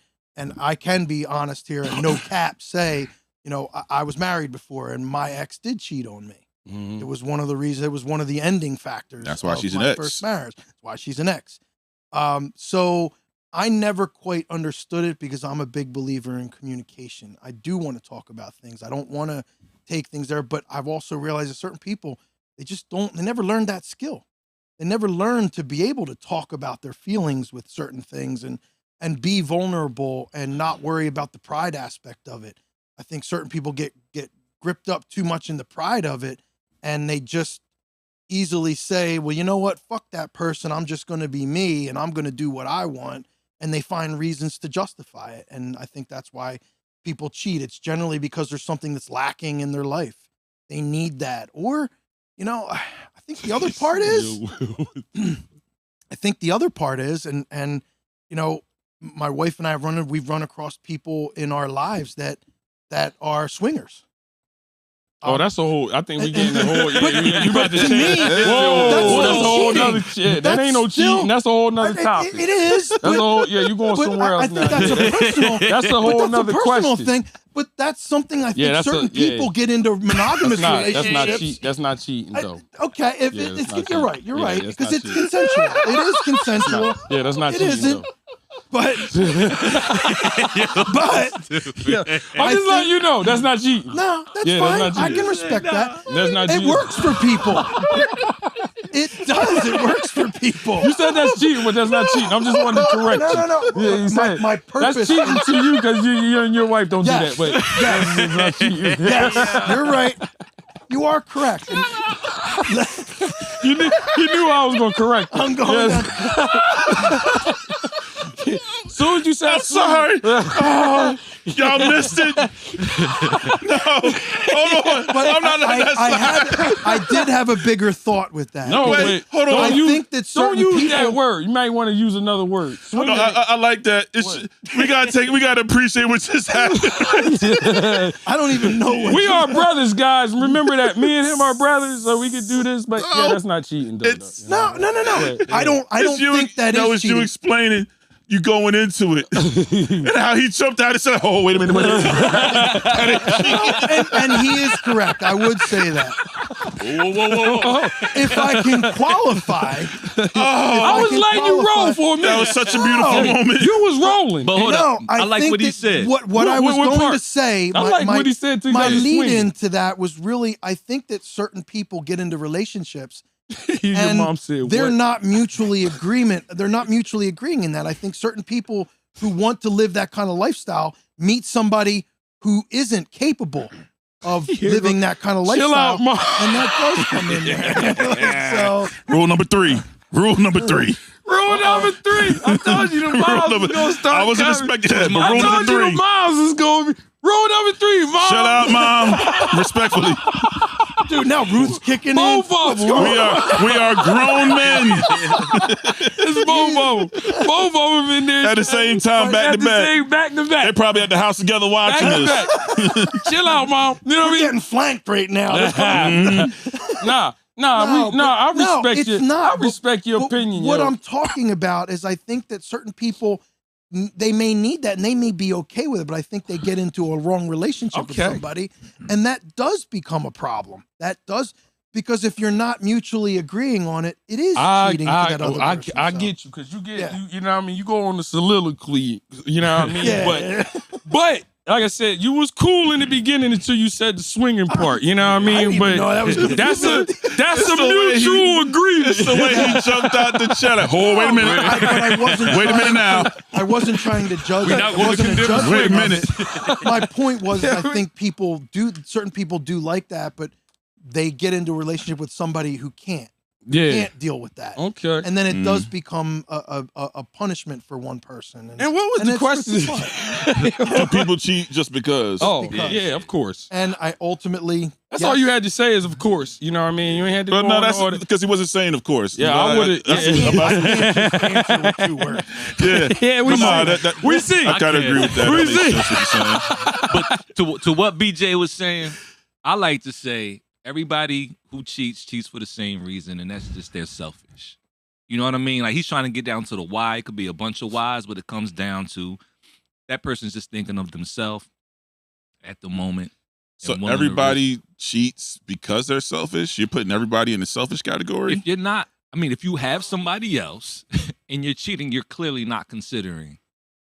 I can be honest here and no cap say, you know, I was married before and my ex did cheat on me. Mm-hmm. It was one of the reasons. It was one of the ending factors. That's why she's an my ex. first marriage. That's why she's an ex. So I never quite understood it because I'm a big believer in communication. I do want to talk about things. I don't want to take things there, but I've also realized that certain people, they never learned that skill. They never learned to be able to talk about their feelings with certain things and be vulnerable and not worry about the pride aspect of it. I think certain people get gripped up too much in the pride of it, and they just easily say, well, you know what? Fuck that person. I'm just going to be me and I'm going to do what I want. And they find reasons to justify it. And I think that's why people cheat. It's generally because there's something that's lacking in their life. They need that. Or, you know, I think the other part is, and, you know, my wife and I we've run across people in our lives that are swingers. Oh, that's a whole. I think we getting the whole. Yeah, you about to to change. me, Whoa, that's a whole cheating. nother shit. That That's ain't no still- cheating. That's a whole nother topic. It is. That's a whole. Yeah, you going But somewhere I else think now. that's a personal. That's a whole but nother that's a personal question. thing. But that's something I think that's certain people get into monogamous relationships. That's not cheating though. Okay, if Yeah, that's not you're right, you're cheating. right, Yeah, that's because not it's cheating. consensual. It is consensual. Yeah, that's not It cheating isn't. though. But I'm just letting you know that's not cheating. no, that's Yeah, that's fine. not I cheating. can respect that. That's not It cheating. works for people. It does. It works for people. You said that's cheating, but that's not cheating. I'm just wanting to correct you. No. Yeah, you said My purpose. that's cheating to you because you and your wife don't Yes. do that. But it's not cheating. Yes, you're right. You are correct. And You knew I was gonna correct you. I'm going down. Soon as you said, I'm sorry. Oh, y'all missed it. No, hold on. But I did have a bigger thought with that. no, Wait, hold on. I Don't think that don't certain use people. that word. You might want to use another word. No, I like that. We gotta appreciate what just happened. I don't even know what. We are brothers, guys. Remember that. Me and him are brothers, so we can do this. But yeah, that's not cheating, though. It's- No. I don't think that is it's cheating. you explaining you going into it and how he jumped out and said, "Oh, wait a minute." and he is correct. I would say that. Whoa. If I can qualify, I was letting you roll for a minute. That was such a beautiful moment. You was rolling. But hold no, up. I like think what he that said. What I was What going part? to say, I like what he said to you my guys lead swinging. into that was really, I think that certain people get into relationships Your and mom said, they're what? not mutually agreeing in that. I think certain people who want to live that kind of lifestyle meet somebody who isn't capable of living that kind of lifestyle. Chill out, Mom. And that does come in there. So Rule number three. Rule number 3. I told you the miles was going to start. I wasn't coming. expecting that, but I rule told number you 3. the miles is going to be. Rule number 3, Mom. Shut out, Mom. Respectfully. dude, now Ruth's kicking Both in. of them. We are grown men It's both of them. Both of them in there. at the same time, back At to the back. same back to They're back. probably at the house together watching Back to this. back. Chill out, Mom. You know what I We're mean? getting flanked right now. That's coming. Nah, No, I but- no, respect it's your. not, I respect your But opinion. What yo. I'm talking about is I think that certain people, they may need that and they may be okay with it, but I think they get into a wrong relationship with Okay. somebody, and that does become a problem. That does, because if you're not mutually agreeing on it, it is cheating to that other person. I so. get you because you get Yeah. you know what I mean. You go on the soliloquy. You know what I mean. Yeah. But like I said, you was cool in the beginning until you said the swinging part. You know what I mean? didn't even But know that was gonna that's be a that's a the way he- mutual agreement. It's the way he jumped out the chair. Oh, wait a minute. But I wasn't Wait a minute trying- now. I wasn't trying to judge. We're not it going to wasn't a condemn- judgment Wait a of minute. it. My point was, I think certain people do like that, but they get into a relationship with somebody who can't Yeah. deal with that. Okay. And then it does become a punishment for one person. And what was and the it's question? fun. Do people cheat just because? Oh, because. yeah, of course. And I ultimately, That's yes, all you had to say is of course. You know what I mean? You ain't had to But go no, on that's all the- because he wasn't saying, of course. Yeah, I would've- answer with 2 words. Yeah. Yeah, we But see. We see. I kind of agree with that. We That makes see. sense what you're saying. But to what BJ was saying, I like to say everybody who cheats for the same reason, and that's just they're selfish. You know what I mean? Like, he's trying to get down to the why. It could be a bunch of whys, but it comes down to that person's just thinking of themselves at the moment. So everybody cheats because they're selfish? You're putting everybody in the selfish category? If you're not, I mean, if you have somebody else and you're cheating, you're clearly not considering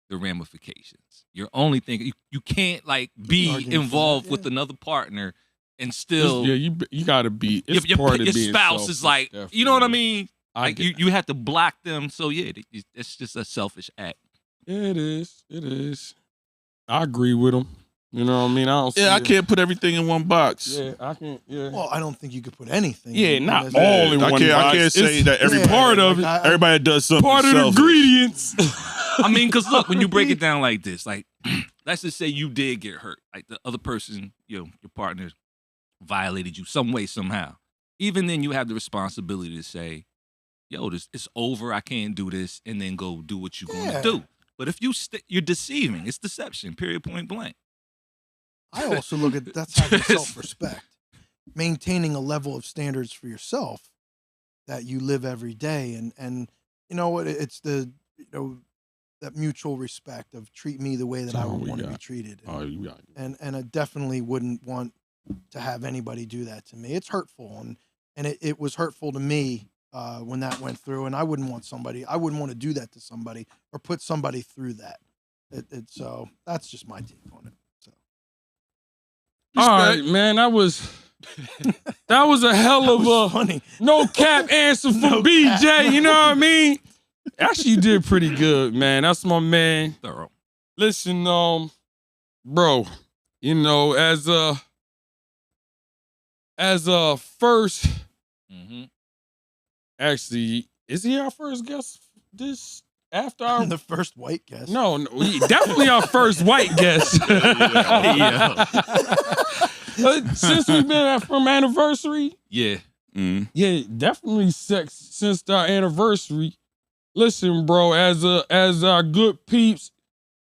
the ramifications. You're only thinking, you can't like be involved with another partner and still. Yeah, you gotta be. It's your part of your being spouse selfish, is like, definitely. you know what I mean? Like you have to block them. So yeah, it's just a selfish act. Yeah, it is. It is. I agree with him. You know what I mean? I can't put everything in one box. Yeah, I can. Yeah. Well, I don't think you could put anything. Yeah, in not one. all in one box. I can't say that every part of it. Everybody does something. Part of the ingredients. I mean, because look, when you break it down like this, like let's just say you did get hurt, like the other person, your partner violated you some way, somehow. Even then, you have the responsibility to say, yo, it's over, I can't do this, and then go do what you're going to do. But if you're deceiving, it's deception, period, point blank. I also look at that's having self-respect, maintaining a level of standards for yourself that you live every day, and you know what? It's the that mutual respect of treat me the way that I would want to be treated, and I definitely wouldn't want to have anybody do that to me. It's hurtful, and it was hurtful to me when that went through, and I wouldn't want to do that to somebody or put somebody through that. So that's just my take on it. All right, man, that was a hell of a funny. No cap answer from BJ. You know what I mean? Actually, you did pretty good, man. That's my man. Thorough. Listen, bro, you know, as a first, actually, is he our first guest? This after our the first white guest? No, definitely our first white guest. Since we've been from anniversary, yeah, yeah, definitely since our anniversary. Listen, bro, as our good peeps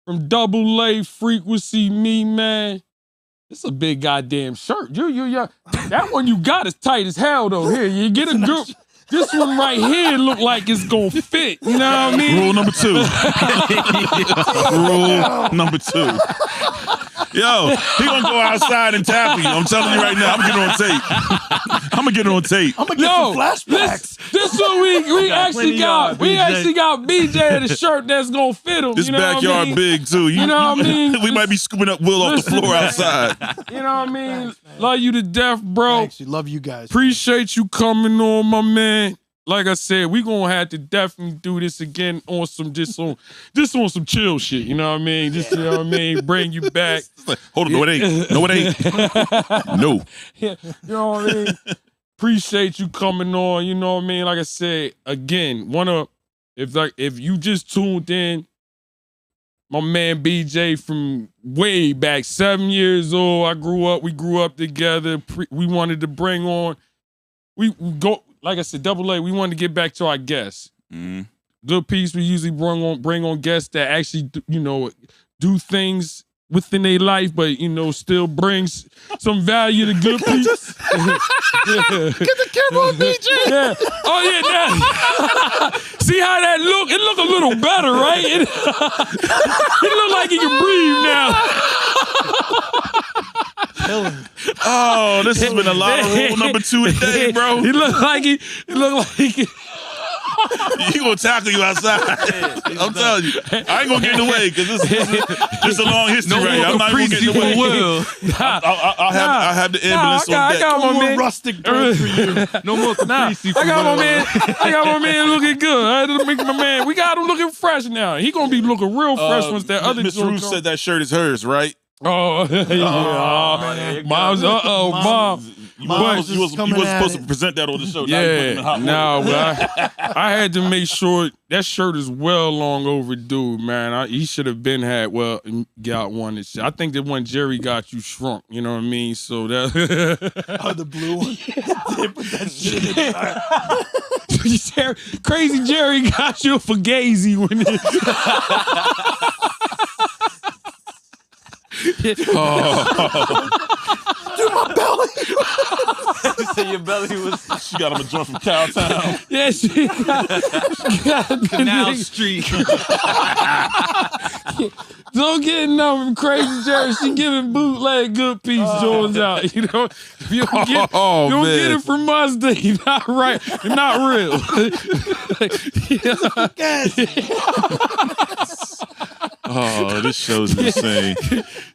from Double A Frequency, me man, it's a big goddamn shirt. You that one you got is tight as hell though. Here, you get a group. This one right here look like it's gonna fit. You know what I mean? Rule number 2. Rule number 2. Yo, he gonna go outside and tackle you. I'm telling you right now. I'm gonna get it on tape. I'm gonna get some flashbacks. This one we actually got BJ the shirt that's gonna fit him. This you know backyard what I mean? big too. You know what I mean? We might be scooping up Will off the floor outside. You know what I mean? Love you to death, bro. Thanks, we love you guys. Appreciate you coming on, my man. Like I said, we gonna have to definitely do this again on some some chill shit. You know what I mean? Just, you know what I mean? Bring you back. Hold on, no it ain't. No it ain't. No. Yeah, you know what I mean? Appreciate you coming on. You know what I mean? Like I said, again, if you just tuned in, my man BJ from way back, 7 years old. We grew up together. We wanted to bring on. Like I said, Double A, we wanted to get back to our guests. Mm-hmm. Good Peepz, we usually bring on guests that actually, do things within their life, but, still brings some value to Good Peepz. Get the camera on BJ. Yeah. Oh, yeah. See how that look? It look a little better, right? It look like he can breathe now. Oh, this has been a lot of rule number 2 today, bro. He look like he He gonna tackle you outside. I'm telling you. I ain't gonna get in the way because this is a long history right here. I'm not gonna get in the way. I'll have the ambulance on deck. I got my man. Rustic drink for you. No more caprese. I got my man looking good. I had to make my man. We got him looking fresh now. He gonna be looking real fresh once that other Miss Ruth said that shirt is hers, right? Oh, yeah. Mom's, Mom. You was supposed to present that on the show. Yeah, no, but I had to make sure that shirt is well long overdue, man. He should have got one. I think the one Jerry got you shrunk, you know what I mean? So that... the blue one? Put that shit in Crazy Jerry got you a Fugazi when it... To my belly. Your belly was She got him a joint from Cowtown. Yeah, she got Canal Street. Don't get nothing crazy, Jerry. She giving bootleg Good Peepz joints out. You know, if you don't get, you don't get it from us, then you're not right. You're not real. Oh, this show's insane.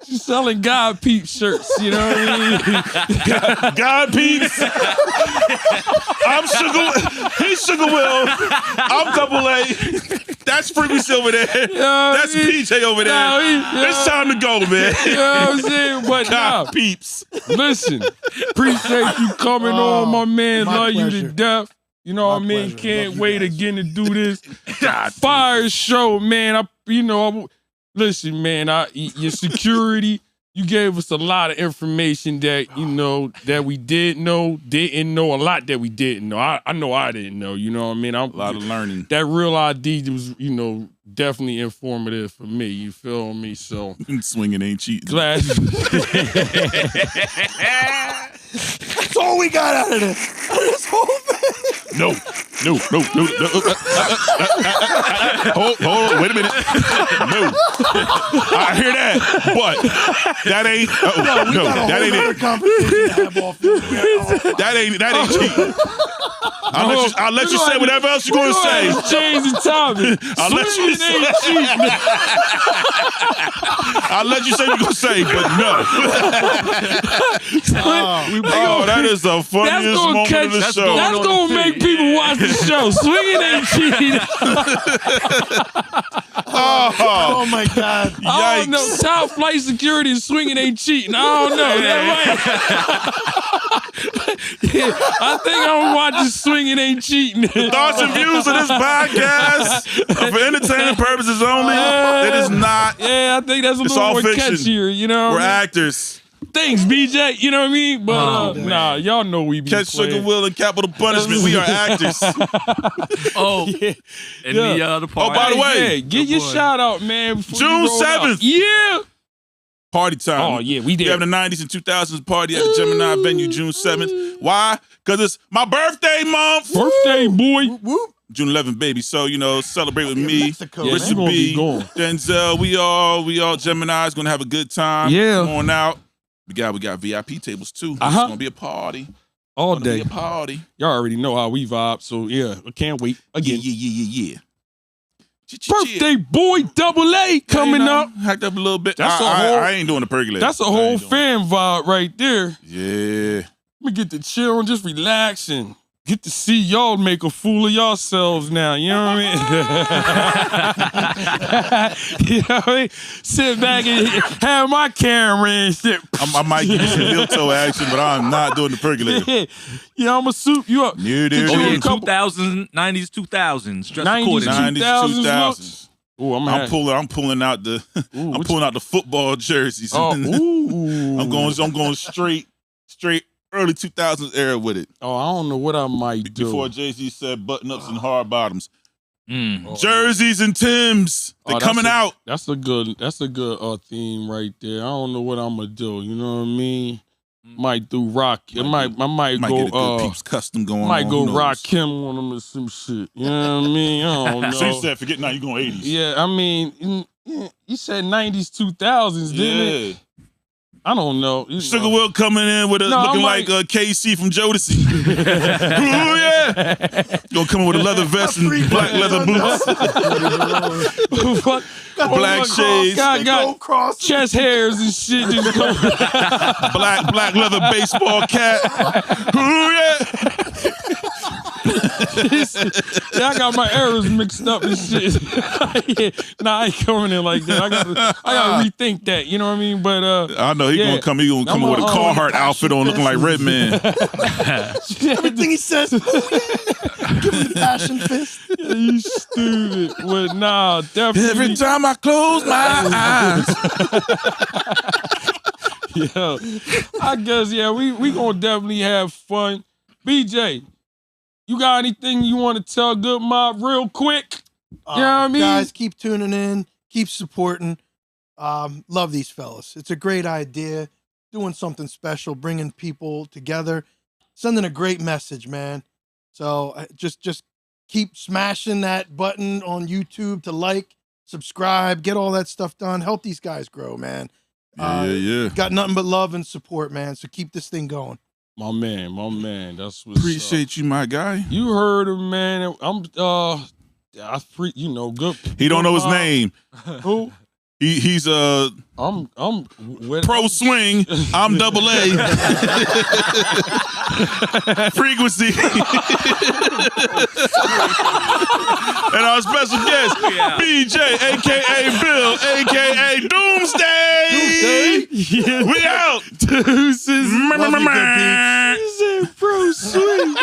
She's selling God Peep shirts. You know what I mean? God Peeps. I'm Sugar. He's Sugar Will. I'm Double A. That's Freebie over there. That's PJ over there. It's time to go, man. You know what I'm saying? But God Peeps. Listen, appreciate you coming on, my man. Love you to death. You know what I mean? Pleasure. Can't wait again to do this. Fire show, man. Listen, man, your security, you gave us a lot of information that, that we didn't know, a lot that we didn't know. I know I didn't know, you know what I mean? A lot of learning. That Real ID was, definitely informative for me, you feel me? So. Swinging ain't cheating. Glad. That's all we got out of this whole thing. No. Hold on, wait a minute. No. I hear that, but that ain't. That ain't it. That ain't cheating. I'll let you say whatever else you're gonna say. Change the topic. I'll let you say. I'll let you say what you're gonna say, but no. That is the funniest moment of the show. That's gonna make people watch the show. Swinging ain't cheating. Oh my God. Yikes. I don't know. Top flight security and swinging ain't cheating. I don't know. I think I'm watching Swinging Ain't Cheating. The thoughts and views of this podcast are for entertainment purposes only. It is not. Yeah, I think that's a little all more fiction. catchier, you know? We're actors. Thanks, BJ. You know what I mean? But nah, y'all know we be Catch playing. Sugar Will and Capital Punishment. We are actors. And the party. Oh, by the way, get your shout out, man. June 7th. Yeah. Party time. Oh, yeah, we did. We have the 90s and 2000s party at the Gemini venue June 7th. Why? Because it's my birthday month. Birthday, boy. Whoop, whoop. June 11th, baby. So, celebrate with me. Mexico, Rich man. B, going. Denzel. We all Gemini's gonna have a good time. Yeah. Come on out. We got VIP tables too. It's gonna be a party. All Gonna day. be a party. Y'all already know how we vibe, so yeah, I can't wait. Again. Yeah. Birthday boy Double A coming up. Hacked up a little bit. That's I ain't doing the percolator. That's a whole fan vibe right there. Yeah. We get to chill and just relax and get to see y'all make a fool of yourselves now. You know what I mean? You know what I mean? Sit back and have my camera and shit. I might give you some heel toe action, but I'm not doing the percolator. Yeah, I'm gonna soup you up. Yeah, Get you a couple- 2000s, 90s, 2000s. Dress 90s, accordingly. 2000s 2000s. Ooh, I'm pulling out the football jerseys. Oh, ooh. I'm going straight early 2000s era with it. Oh, I don't know what I might do. Before Jay-Z said button-ups and hard bottoms. Mm. Jerseys and Timbs. They're coming out. That's a good theme right there. I don't know what I'm gonna do. You know what I mean? Might do rock. I might Get a Good go. Peeps custom going on. Might go Who knows? rock him on them or some shit. You know what I mean? I don't know. So you said forget now you going 80s. Yeah, I mean, you said 90s, 2000s, didn't it? I don't know. Sugar Will coming in with looking like KC from Jodeci. Ooh, yeah. Gonna come in with a leather vest and black leather boots. Black shades. Got chest hairs and shit. Just black leather baseball cap. Ooh, yeah. I got my errors mixed up and shit. Yeah. Nah, I ain't coming in like that. I gotta rethink that. You know what I mean? But I know he gonna come. He gonna come with a Carhartt outfit on, looking like Redman. Everything he says. Give him the passion fist. Yeah, you stupid. But nah, definitely. Every time I close my eyes. Yo, I guess we gonna definitely have fun. BJ, you got anything you want to tell Good Mob real quick? You know what I mean? Guys, keep tuning in, keep supporting. Love these fellas. It's a great idea, doing something special, bringing people together. sending a great message, man. So just keep smashing that button on YouTube to like, subscribe, get all that stuff done. Help these guys grow, man. Yeah. Got nothing but love and support, man. So keep this thing going. My man. That's what's Appreciate you, my guy. You heard him, man. I'm good. He don't know his name. Who? He's I'm Pro Swing. I'm Double A. Frequency. And our special guest, BJ, aka Bill, aka Doomsday. Yeah. We out. Deuces. Love you, Good Peepz. He said Pro Swing.